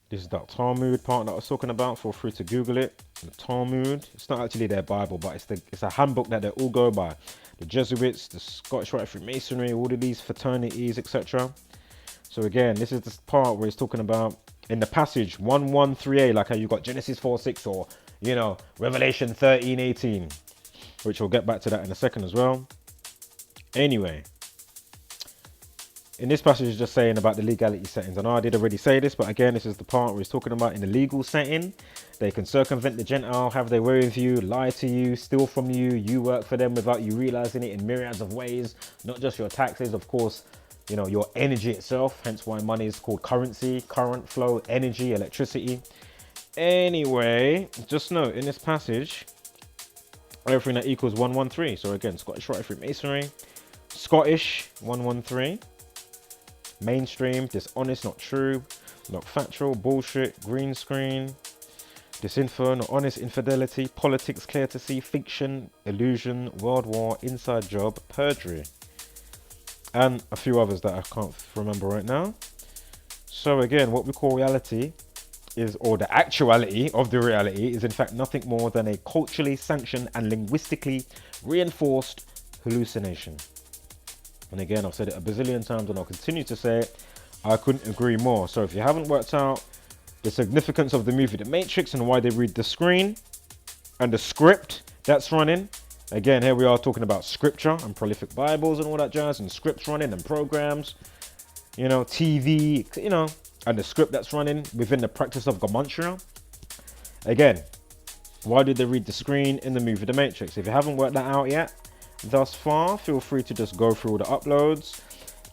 this is that Talmud part that I was talking about. Feel free to Google it. The Talmud. It's not actually their Bible, but it's a handbook that they all go by. The Jesuits, the Scottish Rite Freemasonry, all of these fraternities, etc. So again, this is the part where it's talking about in the passage 113a, like how you got Genesis 4:6 or, you know, Revelation 13:18, which we'll get back to that in a second as well. Anyway, in this passage is just saying about the legality settings. I know I did already say this, but again, this is the part where it's talking about in the legal setting, they can circumvent the Gentile, have their way with you, lie to you, steal from you, you work for them without you realizing it in myriads of ways, not just your taxes, of course, you know, your energy itself, hence why money is called currency, current flow, energy, electricity. Anyway, just note in this passage, everything that equals 113. So again, Scottish Rite Freemasonry, Scottish 113. Mainstream, dishonest, not true, not factual, bullshit, green screen, disinfo, not honest, infidelity, politics, clear to see, fiction, illusion, world war, inside job, perjury, and a few others that I can't remember right now. So again, what we call reality is, or the actuality of the reality is in fact nothing more than a culturally sanctioned and linguistically reinforced hallucination. And again, I've said it a bazillion times and I'll continue to say it. I couldn't agree more. So if you haven't worked out the significance of the movie The Matrix and why they read the screen and the script that's running, again, here we are talking about scripture and prolific Bibles and all that jazz and scripts running and programs, you know, TV, you know, and the script that's running within the practice of gematria. Again, why did they read the screen in the movie The Matrix? If you haven't worked that out yet thus far, feel free to just go through all the uploads,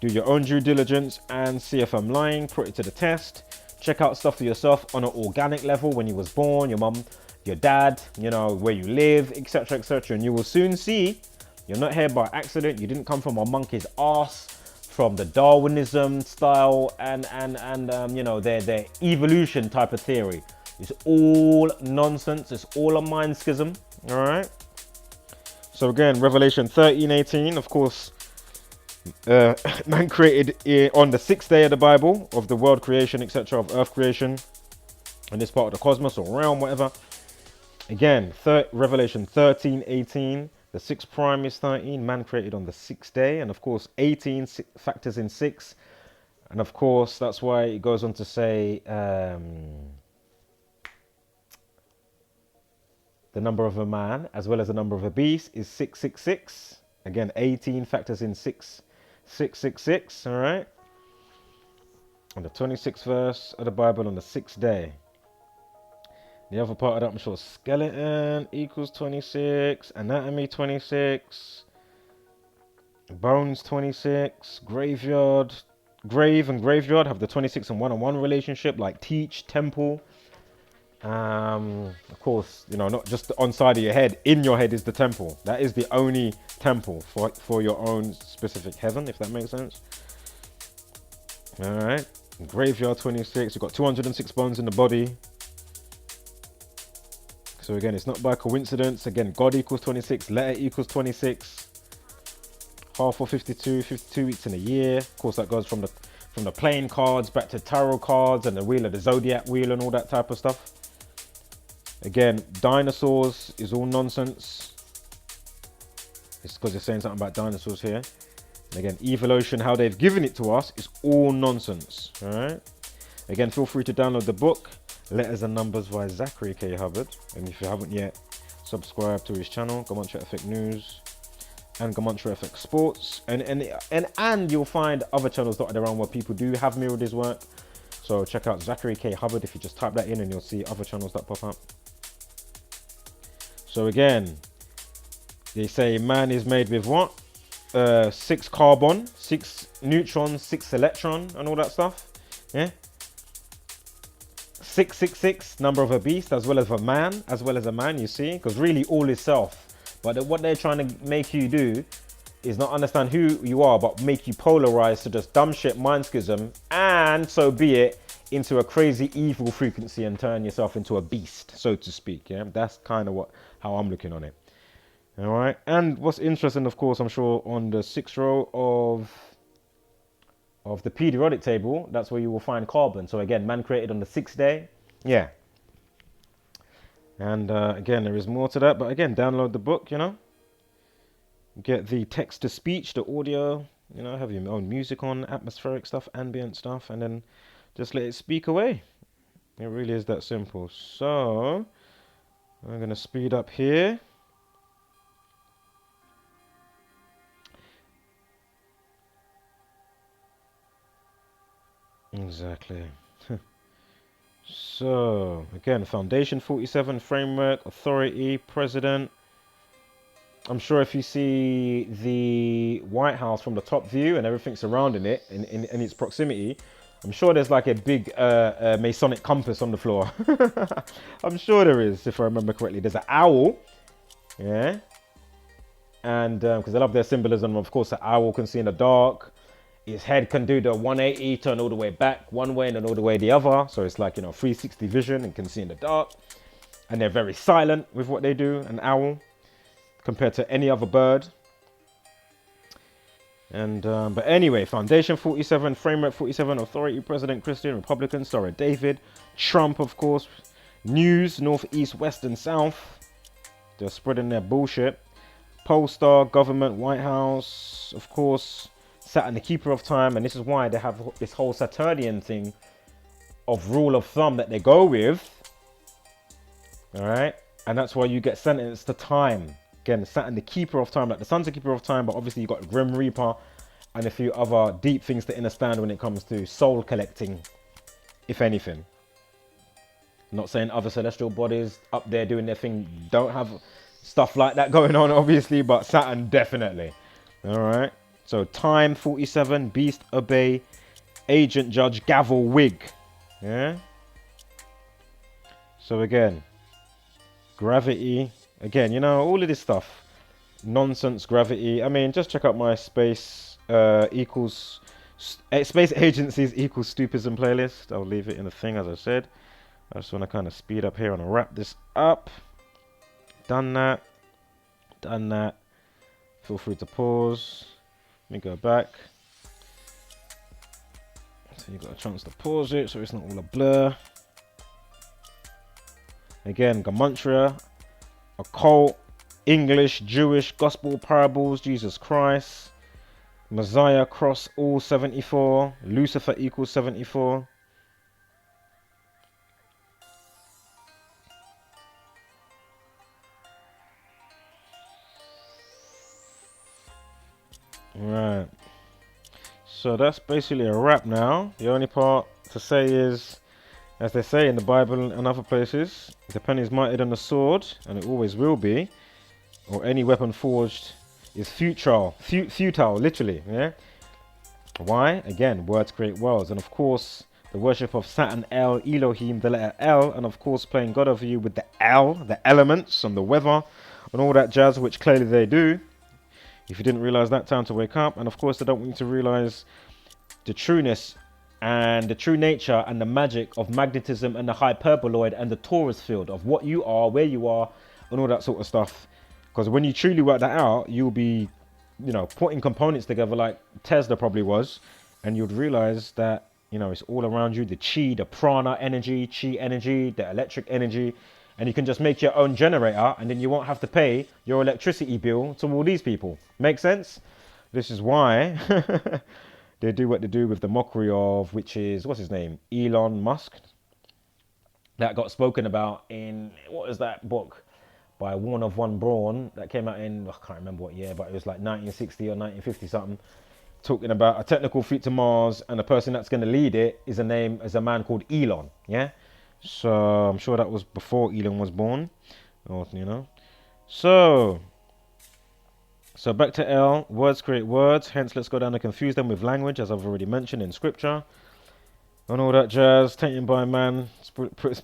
do your own due diligence and see if I'm lying, put it to the test. Check out stuff for yourself on an organic level, when you was born, your mum, your dad, you know, where you live, etc, etc, and you will soon see you're not here by accident. You didn't come from a monkey's ass, from the Darwinism style and you know, their evolution type of theory. It's all nonsense. It's all a mind schism. All right. So again, Revelation 13:18, of course, man created on the 6th day of the Bible, of the world creation, etc, of earth creation, and this part of the cosmos or realm, whatever. Again, Revelation 13:18, the 6th prime is 13, man created on the 6th day, and of course 18 factors in 6, and of course that's why it goes on to say the number of a man as well as the number of a beast is 666. Again, 18 factors in 6, 666. All right. On the 26th verse of the Bible, on the 6th day. The other part of that, I'm sure, skeleton equals 26, anatomy 26, bones 26, graveyard, grave and graveyard have the 26 and one-on-one relationship, like teach, temple. Of course, you know, not just on side of your head, in your head is the temple. That is the only temple for your own specific heaven, if that makes sense. All right, graveyard 26, you've got 206 bones in the body. So again, it's not by coincidence. Again, God equals 26, letter equals 26, half or 52, 52 weeks in a year. Of course, that goes from the playing cards back to tarot cards and the wheel of the zodiac wheel and all that type of stuff. Again, dinosaurs is all nonsense. It's because they're saying something about dinosaurs here. And again, evolution, how they've given it to us, is all nonsense. All right. Again, feel free to download the book, Letters and Numbers by Zachary K. Hubbard. And if you haven't yet, subscribe to his channel, Gamantra Effect News and Gamantra Effect Sports. And you'll find other channels dotted around where people do have mirrored his work. So check out Zachary K. Hubbard if you just type that in, and you'll see other channels that pop up. So again, they say man is made with what? 6 carbon, 6 neutrons, 6 electron, and all that stuff. Yeah. 666, number of a beast, as well as a man, you see, because really all is self. But what they're trying to make you do is not understand who you are, but make you polarize to just dumb shit, mind schism, and so be it, into a crazy evil frequency and turn yourself into a beast, so to speak. Yeah, that's kind of how I'm looking on it. All right. And what's interesting, of course, I'm sure on the 6th row of the periodic table, that's where you will find carbon. So again, man created on the 6th day. Yeah. And again, there is more to that, but again, download the book, you know, get the text to speech, the audio, you know, have your own music on, atmospheric stuff, ambient stuff, and then just let it speak away. It really is that simple. So I'm going to speed up here. Exactly. So again, Foundation 47, framework, authority, president. I'm sure if you see the White House from the top view and everything surrounding it in its proximity, I'm sure there's like a big Masonic compass on the floor. I'm sure there is, if I remember correctly. There's an owl, yeah, and because I love their symbolism. Of course, the owl can see in the dark. His head can do the 180, turn all the way back one way and then all the way the other. So it's like, you know, 360 vision and can see in the dark. And they're very silent with what they do, an owl, compared to any other bird. And but anyway, Foundation 47, Framework 47, Authority, President, Christian, Republican, sorry, David, Trump, of course, News, North, East, West, and South. They're spreading their bullshit. Pole Star, Government, White House, of course, Saturn, the Keeper of Time, and this is why they have this whole Saturnian thing of rule of thumb that they go with. All right, and that's why you get sentenced to time. Again, Saturn, the Keeper of Time, like the Sun's the Keeper of Time, but obviously you got Grim Reaper and a few other deep things to understand when it comes to soul collecting, if anything. Not saying other celestial bodies up there doing their thing don't have stuff like that going on, obviously, but Saturn definitely. All right. So time 47, beast obey, agent judge gavel wig. Yeah. So again, gravity. Again, you know, all of this stuff. Nonsense gravity. I mean, just check out my space equals space agencies equals stupism playlist. I'll leave it in the thing, as I said. I just want to kind of speed up here and wrap this up. Done that. Done that. Feel free to pause. Let me go back. So you've got a chance to pause it so it's not all a blur. Again, Gematria, occult, English, Jewish, gospel, parables, Jesus Christ, Messiah, cross, all 74, Lucifer equals 74. Right. So that's basically a wrap now. The only part to say is, as they say in the Bible and other places, the pen is mightier than the sword, and it always will be, or any weapon forged is futile, literally, yeah? Why? Again, words create worlds, and of course, the worship of Saturn, El, Elohim, the letter L, and of course, playing God over you with the L, the elements, and the weather, and all that jazz, which clearly they do. If you didn't realize that, time to wake up, and of course, they don't want you to realize the trueness and the true nature and the magic of magnetism and the hyperboloid and the torus field of what you are, where you are, and all that sort of stuff. Because when you truly work that out, you'll be, you know, putting components together like Tesla probably was, and you'd realize that, you know, it's all around you, the chi, the prana energy, the electric energy, and you can just make your own generator, and then you won't have to pay your electricity bill to all these people. Make sense? This is why they do what they do with the mockery of, which is, what's his name? Elon Musk. That got spoken about in, what is that book? By Warner von Braun that came out in, I can't remember what year, but it was like 1960 or 1950 something, talking about a technical fleet to Mars, and the person that's going to lead it is a man called Elon, yeah? So I'm sure that was before Elon was born, or, you know. So back to L, words create words, hence let's go down and confuse them with language, as I've already mentioned in scripture. And all that jazz, tainted by man,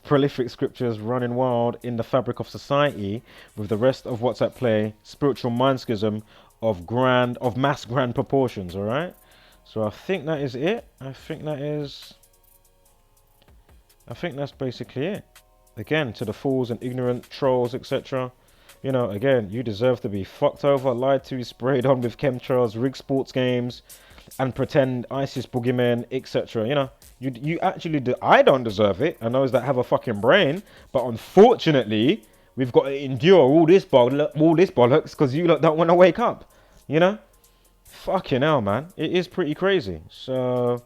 prolific scriptures running wild in the fabric of society with the rest of what's at play, spiritual mind schism of mass grand proportions, all right? So I think that is it. I think that's basically it. Again, to the fools and ignorant trolls, etc. You know, again, you deserve to be fucked over, lied to, sprayed on with chemtrails, rigged sports games, and pretend ISIS boogeymen, etc. You know, you actually do. I don't deserve it, and those that have a fucking brain, but unfortunately, we've got to endure all this bollocks because you lot don't want to wake up. You know, fucking hell, man, it is pretty crazy. So,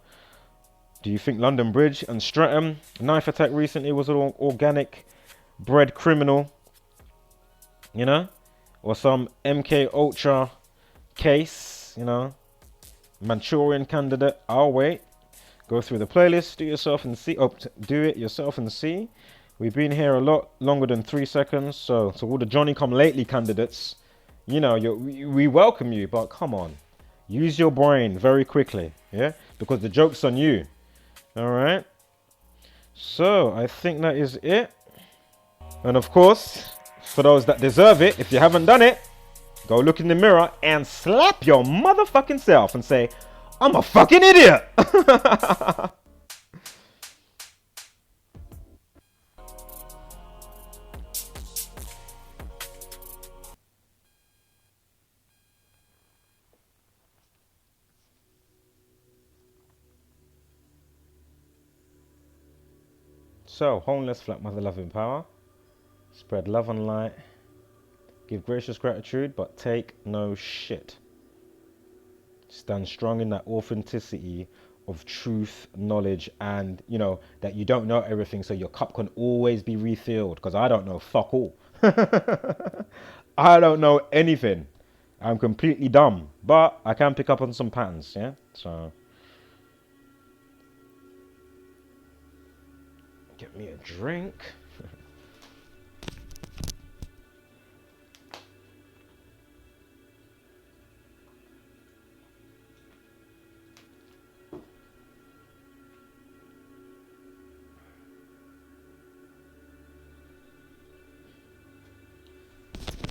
do you think London Bridge and Streatham knife attack recently was an organic bred criminal? You know, or some M.K. case? You know. Manchurian candidate, I'll wait. Go through the playlist, do it yourself and see. We've been here a lot longer than 3 seconds, so to all the Johnny come lately candidates, you know, we welcome you, but come on, use your brain very quickly, yeah, because the joke's on you. All right, so I think that is it. And of course, for those that deserve it, if you haven't done it, go look in the mirror and slap your motherfucking self and say, I'm a fucking idiot. So, homeless flat mother loving power. Spread love and light. Give gracious gratitude, but take no shit. Stand strong in that authenticity of truth, knowledge, and, you know, that you don't know everything, so your cup can always be refilled, because I don't know fuck all. I don't know anything. I'm completely dumb, but I can pick up on some patterns, yeah? So, Get me a drink.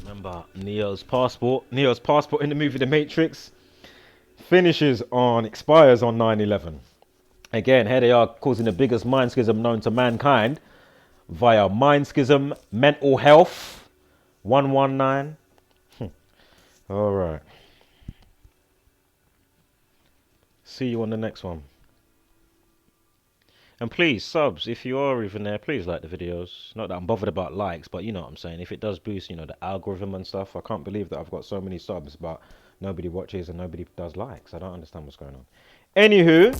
Remember Neo's passport in the movie The Matrix expires on 9/11. Again, here they are causing the biggest mind schism known to mankind via mind schism, mental health, 119. All right. See you on the next one. And please, subs, if you are even there, please like the videos. Not that I'm bothered about likes, but you know what I'm saying. If it does boost, you know, the algorithm and stuff, I can't believe that I've got so many subs, but nobody watches and nobody does likes. I don't understand what's going on. Anywho,